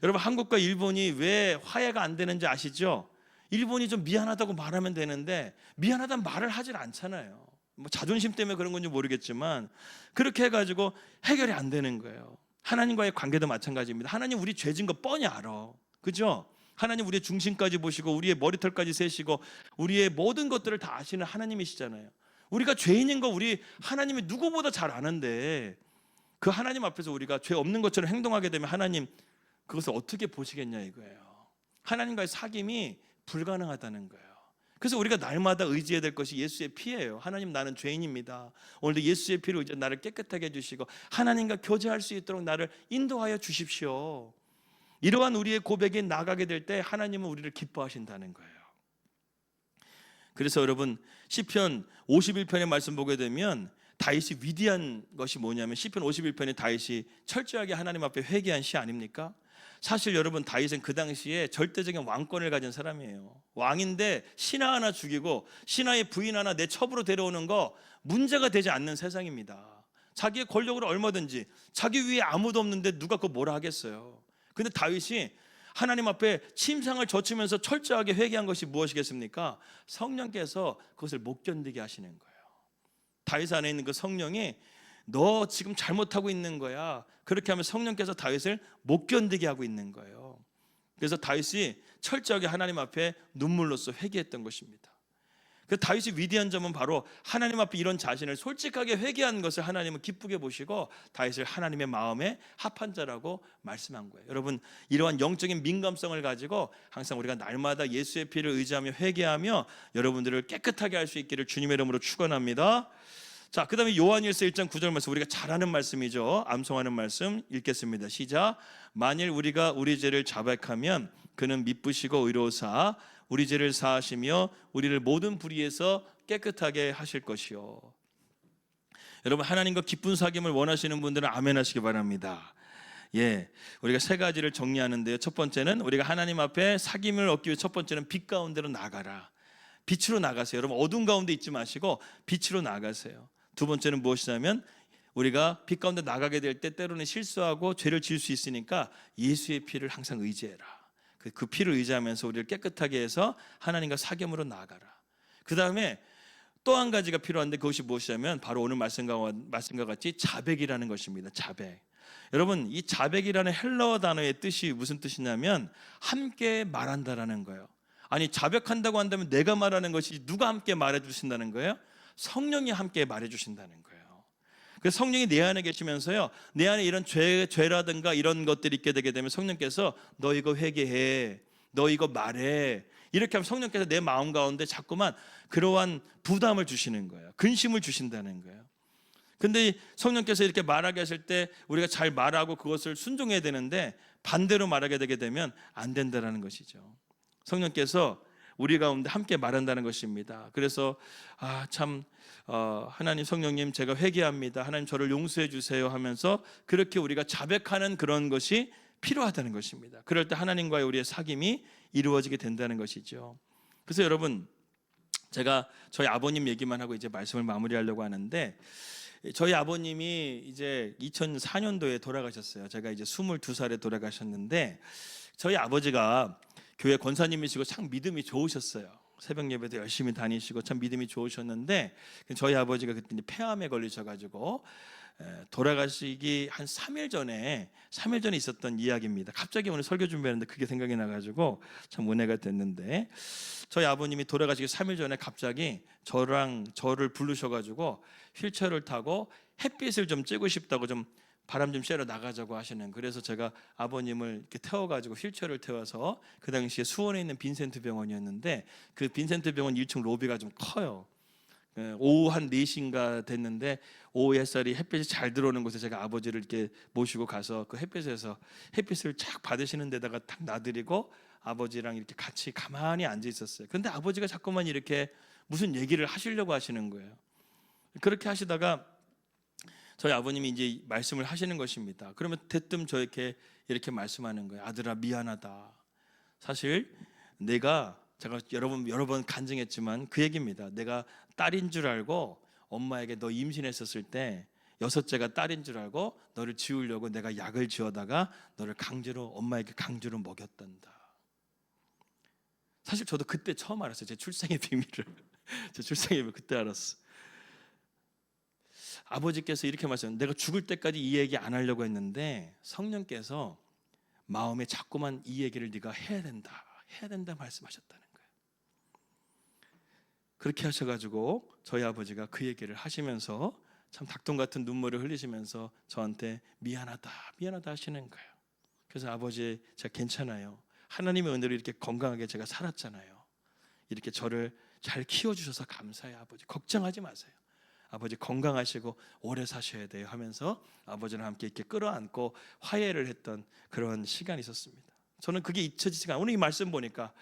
여러분, 한국과 일본이 왜 화해가 안 되는지 아시죠? 일본이 좀 미안하다고 말하면 되는데 미안하다는 말을 하질 않잖아요. 뭐 자존심 때문에 그런 건지 모르겠지만 그렇게 해가지고 해결이 안 되는 거예요. 하나님과의 관계도 마찬가지입니다. 하나님 우리 죄진 거 뻔히 알아, 그죠? 하나님 우리의 중심까지 보시고 우리의 머리털까지 세시고 우리의 모든 것들을 다 아시는 하나님이시잖아요. 우리가 죄인인 거 우리 하나님이 누구보다 잘 아는데 그 하나님 앞에서 우리가 죄 없는 것처럼 행동하게 되면 하나님 그것을 어떻게 보시겠냐 이거예요. 하나님과의 사귐이 불가능하다는 거예요. 그래서 우리가 날마다 의지해야 될 것이 예수의 피예요. 하나님, 나는 죄인입니다. 오늘도 예수의 피로 의지해 나를 깨끗하게 해주시고 하나님과 교제할 수 있도록 나를 인도하여 주십시오. 이러한 우리의 고백이 나가게 될 때 하나님은 우리를 기뻐하신다는 거예요. 그래서 여러분, 시편 51편의 말씀 보게 되면 다윗이 위대한 것이 뭐냐면 시편 51편에 다윗이 철저하게 하나님 앞에 회개한 시 아닙니까? 사실 여러분, 다윗은 그 당시에 절대적인 왕권을 가진 사람이에요. 왕인데 신하 하나 죽이고 신하의 부인 하나 내 첩으로 데려오는 거 문제가 되지 않는 세상입니다. 자기의 권력으로 얼마든지, 자기 위에 아무도 없는데 누가 그거 뭐라 하겠어요. 근데 다윗이 하나님 앞에 침상을 젖히면서 철저하게 회개한 것이 무엇이겠습니까? 성령께서 그것을 못 견디게 하시는 거예요. 다윗 안에 있는 그 성령이 너 지금 잘못하고 있는 거야. 그렇게 하면 성령께서 다윗을 못 견디게 하고 있는 거예요. 그래서 다윗이 철저하게 하나님 앞에 눈물로써 회개했던 것입니다. 그 다윗이 위대한 점은 바로 하나님 앞에 이런 자신을 솔직하게 회개한 것을 하나님은 기쁘게 보시고 다윗을 하나님의 마음에 합한 자라고 말씀한 거예요. 여러분, 이러한 영적인 민감성을 가지고 항상 우리가 날마다 예수의 피를 의지하며 회개하며 여러분들을 깨끗하게 할 수 있기를 주님의 이름으로 축원합니다. 자, 그 다음에 요한일서 1장 9절 말씀, 우리가 잘 아는 말씀이죠. 암송하는 말씀 읽겠습니다. 시작. 만일 우리가 우리 죄를 자백하면 그는 미쁘시고 의로우사 우리 죄를 사하시며 우리를 모든 불의에서 깨끗하게 하실 것이요. 여러분, 하나님과 기쁜 사귐을 원하시는 분들은 아멘 하시기 바랍니다. 우리가 세 가지를 정리하는데요. 첫 번째는 우리가 하나님 앞에 사귐을 얻기 위해 첫 번째는 빛 가운데로 나가라. 빛으로 나가세요. 여러분 어두운 가운데 있지 마시고 빛으로 나가세요. 두 번째는 무엇이냐면 우리가 빛 가운데 나가게 될 때 때로는 실수하고 죄를 지을 수 있으니까 예수의 피를 항상 의지해라. 그 피를 의지하면서 우리를 깨끗하게 해서 하나님과 사귐으로 나아가라. 그 다음에 또 한 가지가 필요한데 그것이 무엇이냐면 바로 오늘 말씀과 같이 자백이라는 것입니다. 자백. 여러분 이 자백이라는 헬라어 단어의 뜻이 무슨 뜻이냐면 함께 말한다라는 거예요. 아니 자백한다고 한다면 내가 말하는 것이 누가 함께 말해주신다는 거예요? 성령이 함께 말해주신다는 거예요. 그래서 성령이 내 안에 계시면서요, 내 안에 이런 죄라든가 이런 것들이 있게 되게 되면 성령께서 너 이거 회개해, 너 이거 말해, 이렇게 하면 성령께서 내 마음 가운데 자꾸만 그러한 부담을 주시는 거예요. 근심을 주신다는 거예요. 근데 성령께서 이렇게 말하게 하실 때 우리가 잘 말하고 그것을 순종해야 되는데 반대로 말하게 되게 되면 안 된다는 것이죠. 성령께서 우리 가운데 함께 말한다는 것입니다. 그래서 하나님 성령님 제가 회개합니다. 하나님 저를 용서해 주세요 하면서 그렇게 우리가 자백하는 그런 것이 필요하다는 것입니다. 그럴 때 하나님과의 우리의 사귐이 이루어지게 된다는 것이죠. 그래서 여러분 제가 저희 아버님 얘기만 하고 이제 말씀을 마무리하려고 하는데 저희 아버님이 이제 2004년도에 돌아가셨어요. 제가 이제 22살에 돌아가셨는데 저희 아버지가 교회 권사님이시고 참 믿음이 좋으셨어요. 새벽 예배도 열심히 다니시고 참 믿음이 좋으셨는데 저희 아버지가 그때 폐암에 걸리셔가지고 돌아가시기 한 3일 전에 있었던 이야기입니다. 갑자기 오늘 설교 준비하는데 그게 생각이 나가지고 참 은혜가 됐는데 저희 아버님이 돌아가시기 3일 전에 갑자기 저를 부르셔가지고 휠체어를 타고 햇빛을 좀 쬐고 싶다고 좀 바람 좀 쐬러 나가자고 하시는. 그래서 제가 아버님을 이렇게 태워가지고 휠체어를 태워서 그 당시에 수원에 있는 빈센트 병원이었는데 그 빈센트 병원 1층 로비가 좀 커요. 오후 한 4시인가 됐는데 오후 햇살이 햇빛이 잘 들어오는 곳에 제가 아버지를 이렇게 모시고 가서 그 햇빛에서 햇빛을 쫙 받으시는 데다가 딱 놔드리고 아버지랑 이렇게 같이 가만히 앉아 있었어요. 근데 아버지가 자꾸만 이렇게 무슨 얘기를 하시려고 하시는 거예요. 그렇게 하시다가 저희 아버님이 이제 말씀을 하시는 것입니다. 그러면 대뜸 저에게 이렇게 말씀하는 거예요. 아들아 미안하다. 사실 제가 여러 번 간증했지만 그 얘기입니다. 내가 딸인 줄 알고 엄마에게 너 임신했었을 때 6째가 딸인 줄 알고 너를 지우려고 내가 약을 지어다가 너를 엄마에게 강제로 먹였단다. 사실 저도 그때 처음 알았어요. 제 출생의 비밀을. 제 출생의 비밀을 그때 알았어. 아버지께서 이렇게 말씀하셨어요. 내가 죽을 때까지 이 얘기 안 하려고 했는데 성령께서 마음에 자꾸만 이 얘기를 네가 해야 된다 말씀하셨다는 거예요. 그렇게 하셔가지고 저희 아버지가 그 얘기를 하시면서 참 닭똥 같은 눈물을 흘리시면서 저한테 미안하다 하시는 거예요. 그래서 아버지 제가 괜찮아요. 하나님의 은혜로 이렇게 건강하게 제가 살았잖아요. 이렇게 저를 잘 키워주셔서 감사해요. 아버지 걱정하지 마세요. 아버지 건강하시고 오래 사셔야 돼요 하면서 아버지랑 함께 이렇게 끌어안고 화해를 했던 그런 시간이 있었습니다. 저는 그게 잊혀지지가 않아요. 오늘 이 말씀 보니까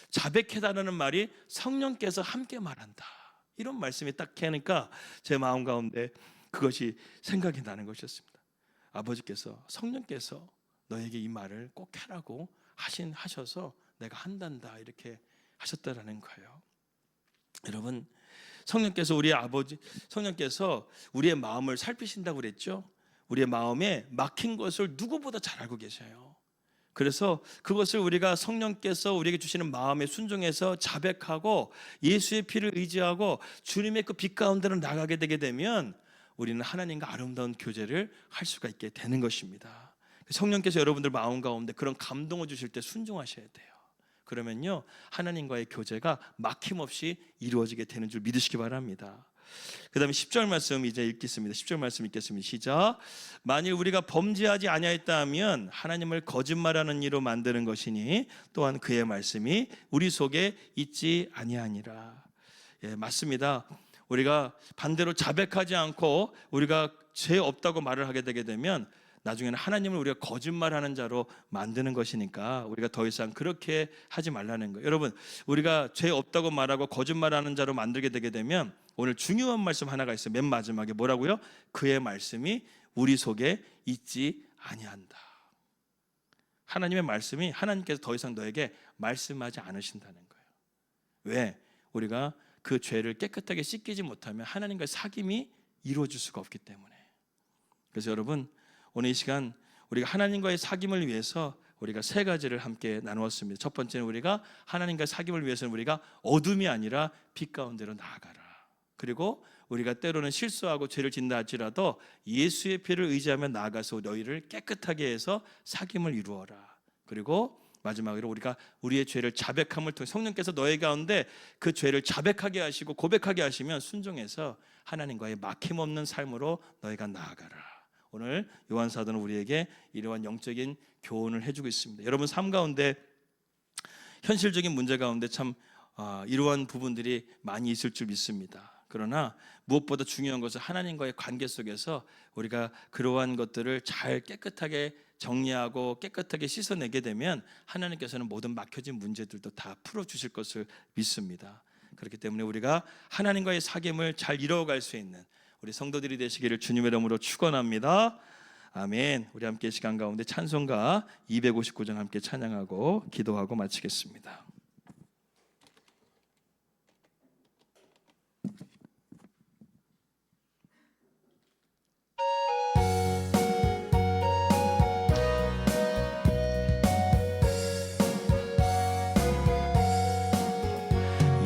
자백해달라는 말이 성령께서 함께 말한다. 이런 말씀이 딱 하니까 제 마음 가운데 그것이 생각이 나는 것이었습니다. 아버지께서 성령께서 너에게 이 말을 꼭 해라고 하셔서 내가 한단다 이렇게 하셨다라는 거예요. 여러분 성령께서 우리의 마음을 살피신다고 그랬죠. 우리의 마음에 막힌 것을 누구보다 잘 알고 계셔요. 그래서 그것을 우리가 성령께서 우리에게 주시는 마음에 순종해서 자백하고 예수의 피를 의지하고 주님의 그 빛 가운데로 나가게 되게 되면 우리는 하나님과 아름다운 교제를 할 수가 있게 되는 것입니다. 성령께서 여러분들 마음 가운데 그런 감동을 주실 때 순종하셔야 돼요. 그러면요 하나님과의 교제가 막힘없이 이루어지게 되는 줄 믿으시기 바랍니다. 그 다음에 10절 말씀 이제 읽겠습니다. 10절 말씀 읽겠습니다. 시작. 만일 우리가 범죄하지 아니하였다 하면 하나님을 거짓말하는 이로 만드는 것이니 또한 그의 말씀이 우리 속에 있지 아니하니라. 맞습니다. 우리가 반대로 자백하지 않고 우리가 죄 없다고 말을 하게 되게 되면 나중에는 하나님을 우리가 거짓말하는 자로 만드는 것이니까 우리가 더 이상 그렇게 하지 말라는 거예요. 여러분 우리가 죄 없다고 말하고 거짓말하는 자로 만들게 되게 되면 오늘 중요한 말씀 하나가 있어요. 맨 마지막에 뭐라고요? 그의 말씀이 우리 속에 있지 아니한다. 하나님의 말씀이 하나님께서 더 이상 너에게 말씀하지 않으신다는 거예요. 왜? 우리가 그 죄를 깨끗하게 씻기지 못하면 하나님과의 사귐이 이루어질 수가 없기 때문에. 그래서 여러분, 오늘 이 시간 우리가 하나님과의 사귐을 위해서 우리가 세 가지를 함께 나누었습니다. 첫 번째는 우리가 하나님과의 사귐을 위해서는 우리가 어둠이 아니라 빛 가운데로 나아가라. 그리고 우리가 때로는 실수하고 죄를 짓는다 할지라도 예수의 피를 의지하며 나아가서 너희를 깨끗하게 해서 사귐을 이루어라. 그리고 마지막으로 우리가 우리의 죄를 자백함을 통해 성령께서 너희 가운데 그 죄를 자백하게 하시고 고백하게 하시면 순종해서 하나님과의 막힘없는 삶으로 너희가 나아가라. 오늘 요한 사도는 우리에게 이러한 영적인 교훈을 해주고 있습니다. 여러분 삶 가운데 현실적인 문제 가운데 참 이러한 부분들이 많이 있을 줄 믿습니다. 그러나 무엇보다 중요한 것은 하나님과의 관계 속에서 우리가 그러한 것들을 잘 깨끗하게 정리하고 깨끗하게 씻어내게 되면 하나님께서는 모든 막혀진 문제들도 다 풀어주실 것을 믿습니다. 그렇기 때문에 우리가 하나님과의 사귐을 잘 이루어갈 수 있는 우리 성도들이 되시기를 주님의 이름으로 축원합니다. 아멘. 우리 함께 시간 가운데 찬송가 259장 함께 찬양하고 기도하고 마치겠습니다.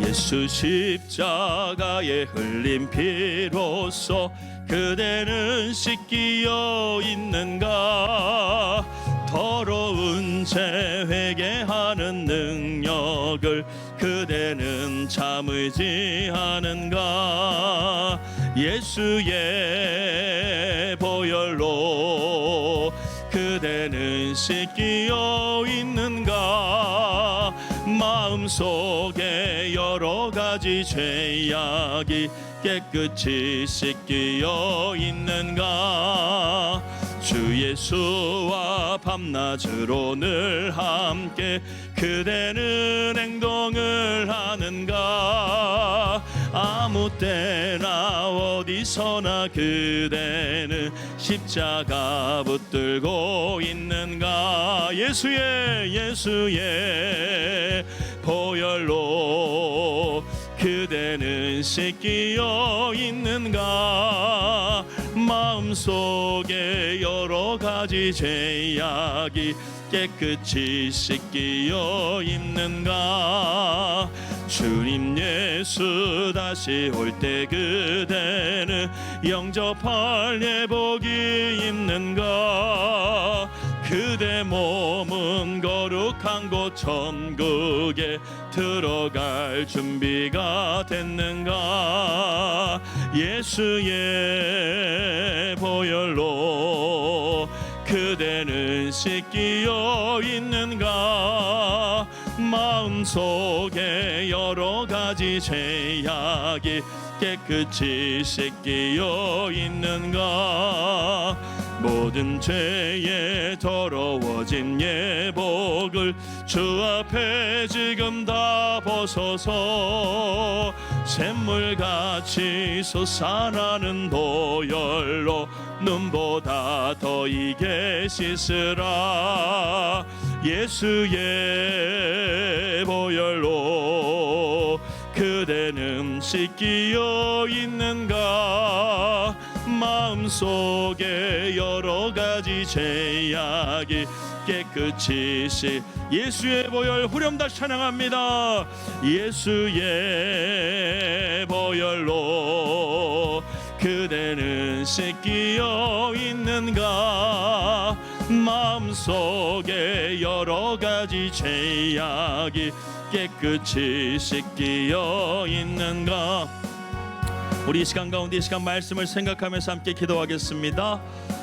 예수 십자가에 흘린 피로써 그대는 씻기어 있는가? 더러운 죄 회개하는 능력을 그대는 참 의지하는가? 예수의 보혈로 그대는 씻기어 있는가? 마음속에 여러 가지 죄악이 깨끗이 씻기어 있는가? 주 예수와 밤낮으로 늘 함께 그대는 행동을 하는가? 아무 때나 어디서나 그대는 십자가 붙들고 있는가? 예수의 보혈로 그대는 씻기어 있는가? 마음속에 여러 가지 죄악이 깨끗이 씻기어 있는가? 주님 예수 다시 올 때 그대는 영접할 예복이 있는가? 그대 몸은 거룩한 곳 천국에 들어갈 준비가 됐는가? 예수의 보혈로 그대는 씻기어 있는가? 마음속에 여러 가지 죄악이 깨끗이 씻기어 있는가? 모든 죄에 더러워진 예복을 주 앞에 지금 다 벗어서 샘물같이 솟아나는 보혈로 눈보다 더 이게 씻으라. 예수의 보혈로 그대는 씻기어 있는가? 마음속에 여러 가지 죄악이 깨끗이 예수의 보혈 후렴다 찬양합니다. 예수의 보혈로 그대는 씻기어 있는가? 마음속에 여러 가지 죄악이 깨끗이 씻기어 있는가? 우리 이 시간 가운데 이 시간 말씀을 생각하면서 함께 기도하겠습니다.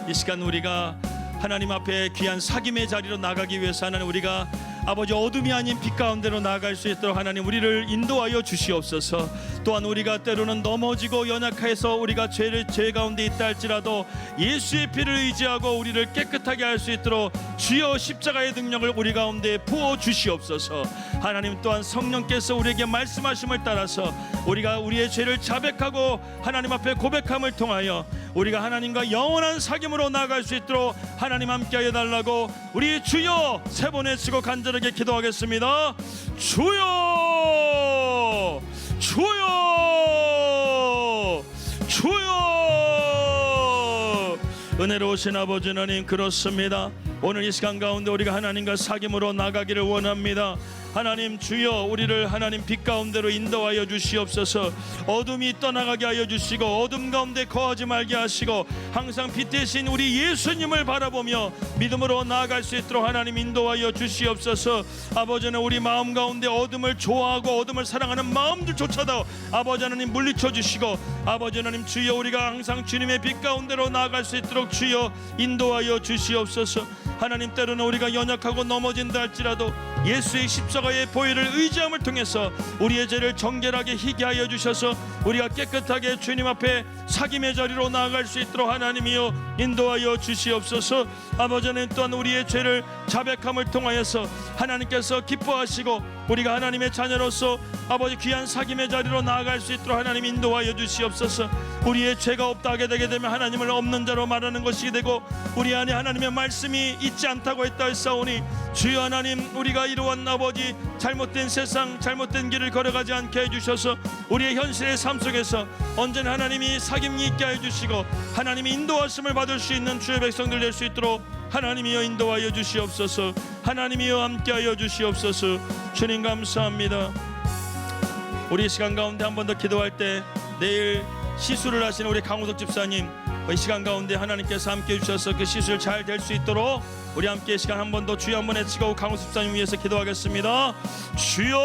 이 시간 우리가 하나님 앞에 귀한 사귐의 자리로 나가기 위해서 하나님 우리가 아버지 어둠이 아닌 빛 가운데로 나아갈 수 있도록 하나님 우리를 인도하여 주시옵소서. 또한 우리가 때로는 넘어지고 연약해서 우리가 죄 가운데 있다 할지라도 예수의 피를 의지하고 우리를 깨끗하게 할 수 있도록 주여 십자가의 능력을 우리 가운데 부어 주시옵소서. 하나님 또한 성령께서 우리에게 말씀하심을 따라서 우리가 우리의 죄를 자백하고 하나님 앞에 고백함을 통하여 우리가 하나님과 영원한 사귐으로 나아갈 수 있도록 하나님 함께하여 달라고 우리 주여 세 번 외치고 간절하게 기도하겠습니다. 주여, 주여, 주여. 은혜로우신 아버지 하나님, 그렇습니다. 오늘 이 시간 가운데 우리가 하나님과 사귐으로 나가기를 원합니다. 하나님 주여, 우리를 하나님 빛 가운데로 인도하여 주시옵소서. 어둠이 떠나가게 하여 주시고 어둠 가운데 거하지 말게 하시고 항상 빛 대신 우리 예수님을 바라보며 믿음으로 나아갈 수 있도록 하나님 인도하여 주시옵소서. 아버지는 우리 마음 가운데 어둠을 좋아하고 어둠을 사랑하는 마음들조차도 아버지 하나님 물리쳐 주시고 아버지 하나님 주여, 우리가 항상 주님의 빛 가운데로 나아갈 수 있도록 주여 인도하여 주시옵소서. 하나님 때로는 우리가 연약하고 넘어진다 할지라도 예수의 십자가의 보혈을 의지함을 통해서 우리의 죄를 정결하게 희게 하여 주셔서 우리가 깨끗하게 주님 앞에 사귐의 자리로 나아갈 수 있도록 하나님이여 인도하여 주시옵소서. 아버지 하나님 또한 우리의 죄를 자백함을 통하여서 하나님께서 기뻐하시고 우리가 하나님의 자녀로서 아버지 귀한 사귐의 자리로 나아갈 수 있도록 하나님 인도하여 주시옵소서. 우리의 죄가 없다 하게 되게 되면 하나님을 없는 자로 말하는 것이 되고 우리 안에 하나님의 말씀이 있지 않다고 했다 했사오니 주여 하나님, 우리가 이러한 아버지 잘못된 세상 잘못된 길을 걸어가지 않게 해주셔서 우리의 현실의 삶 속에서 언제나 하나님이 사귐이 있게 해주시고 하나님이 인도하심을 받을 수 있는 주의 백성들 될 수 있도록 하나님이여 인도하여 주시옵소서. 하나님이여 함께하여 주시옵소서. 주님 감사합니다. 우리 시간 가운데 한 번 더 기도할 때 내일 시술을 하시는 우리 강호석 집사님, 이 시간 가운데 하나님께서 함께해 주셔서 그 시술 잘 될 수 있도록 우리 함께 시간 한 번 더 주여 한 번 외치고 강호석 집사님 위해서 기도하겠습니다. 주여,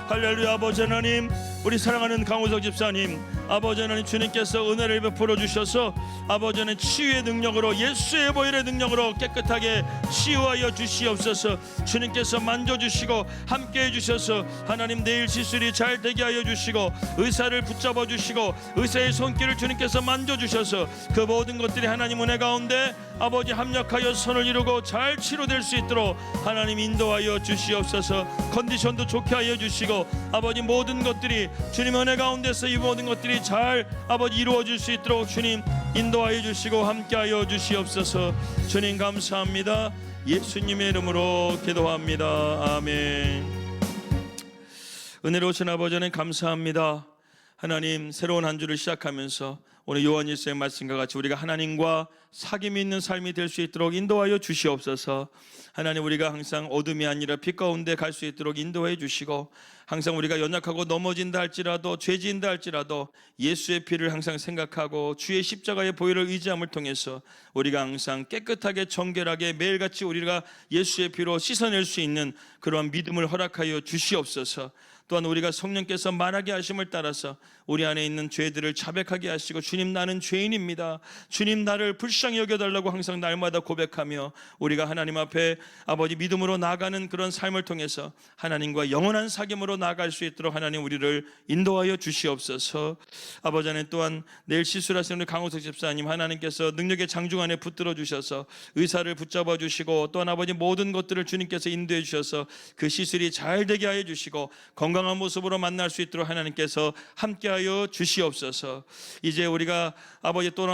할렐루야. 아버지 하나님, 우리 사랑하는 강호석 집사님, 아버지 하나님 주님께서 은혜를 베풀어 주셔서 아버지 하나님 치유의 능력으로 예수의 보혈의 능력으로 깨끗하게 치유하여 주시옵소서. 주님께서 만져주시고 함께해 주셔서 하나님 내일 시술이 잘 되게 하여 주시고 의사를 붙잡아 주시고 의사의 손길을 주님께서 만져주셔서 그 모든 것들이 하나님 은혜 가운데 아버지 합력하여 선을 이루고 잘 치료될 수 있도록 하나님 인도하여 주시옵소서. 컨디션도 좋게 하여 주시고 아버지 모든 것들이 주님 은혜 가운데서 이 모든 것들이 잘 아버지 이루어질 수 있도록 주님 인도하여 주시고 함께하여 주시옵소서. 주님 감사합니다. 예수님의 이름으로 기도합니다. 아멘. 은혜로우신 아버지는 감사합니다. 하나님, 새로운 한 주를 시작하면서 오늘 요한일서의 말씀과 같이 우리가 하나님과 사귐이 있는 삶이 될 수 있도록 인도하여 주시옵소서. 하나님, 우리가 항상 어둠이 아니라 빛 가운데 갈 수 있도록 인도해 주시고 항상 우리가 연약하고 넘어진다 할지라도 죄지인다 할지라도 예수의 피를 항상 생각하고 주의 십자가의 보혈을 의지함을 통해서 우리가 항상 깨끗하게 정결하게 매일같이 우리가 예수의 피로 씻어낼 수 있는 그러한 믿음을 허락하여 주시옵소서. 또한 우리가 성령께서 말하게 하심을 따라서 우리 안에 있는 죄들을 자백하게 하시고 주님, 나는 죄인입니다, 주님 나를 불쌍히 여겨달라고 항상 날마다 고백하며 우리가 하나님 앞에 아버지 믿음으로 나아가는 그런 삶을 통해서 하나님과 영원한 사귐으로 나아갈 수 있도록 하나님 우리를 인도하여 주시옵소서. 아버지 하나님, 또한 내일 시술하시는 우리 강호석 집사님, 하나님께서 능력의 장중 안에 붙들어 주셔서 의사를 붙잡아 주시고 또한 아버지 모든 것들을 주님께서 인도해 주셔서 그 시술이 잘 되게 하여 주시고 건강한 모습으로 만날 수 있도록 하나님께서 함께하여 주시옵소서. 이제 우리가 아버지 또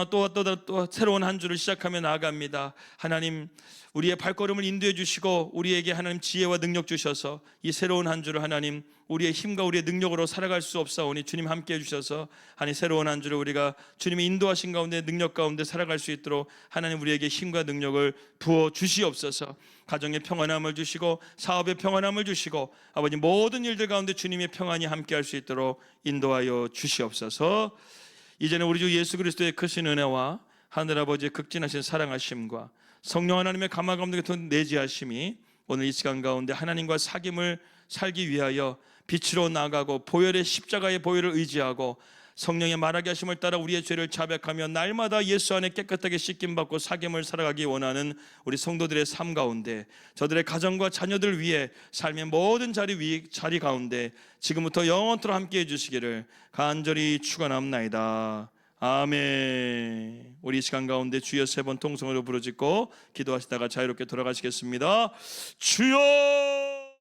새로운 한 주를 시작하며 나아갑니다. 하나님, 우리의 발걸음을 인도해 주시고 우리에게 하나님 지혜와 능력 주셔서 이 새로운 한 주를 하나님 우리의 힘과 우리의 능력으로 살아갈 수 없사오니 주님 함께해 주셔서 하나님 새로운 한 주를 우리가 주님의 인도하신 가운데 능력 가운데 살아갈 수 있도록 하나님 우리에게 힘과 능력을 부어 주시옵소서. 가정의 평안함을 주시고 사업의 평안함을 주시고 아버지 모든 일들 가운데 주님의 평안이 함께할 수 있도록 인도하여 주시옵소서. 이제는 우리 주 예수 그리스도의 크신 은혜와 하늘아버지의 극진하신 사랑하심과 성령 하나님의 감화 가운데 내지하심이 오늘 이 시간 가운데 하나님과 사귐을 살기 위하여 빛으로 나가고 보혈의 십자가의 보혈을 의지하고 성령의 말하게 하심을 따라 우리의 죄를 자백하며 날마다 예수 안에 깨끗하게 씻김받고 사귐을 살아가기 원하는 우리 성도들의 삶 가운데, 저들의 가정과 자녀들 위해 삶의 모든 자리 가운데 지금부터 영원토록 함께 해주시기를 간절히 축원합나이다. 아멘. 우리 이 시간 가운데 주여 3번 통성으로 부르짖고 기도하시다가 자유롭게 돌아가시겠습니다. 주여.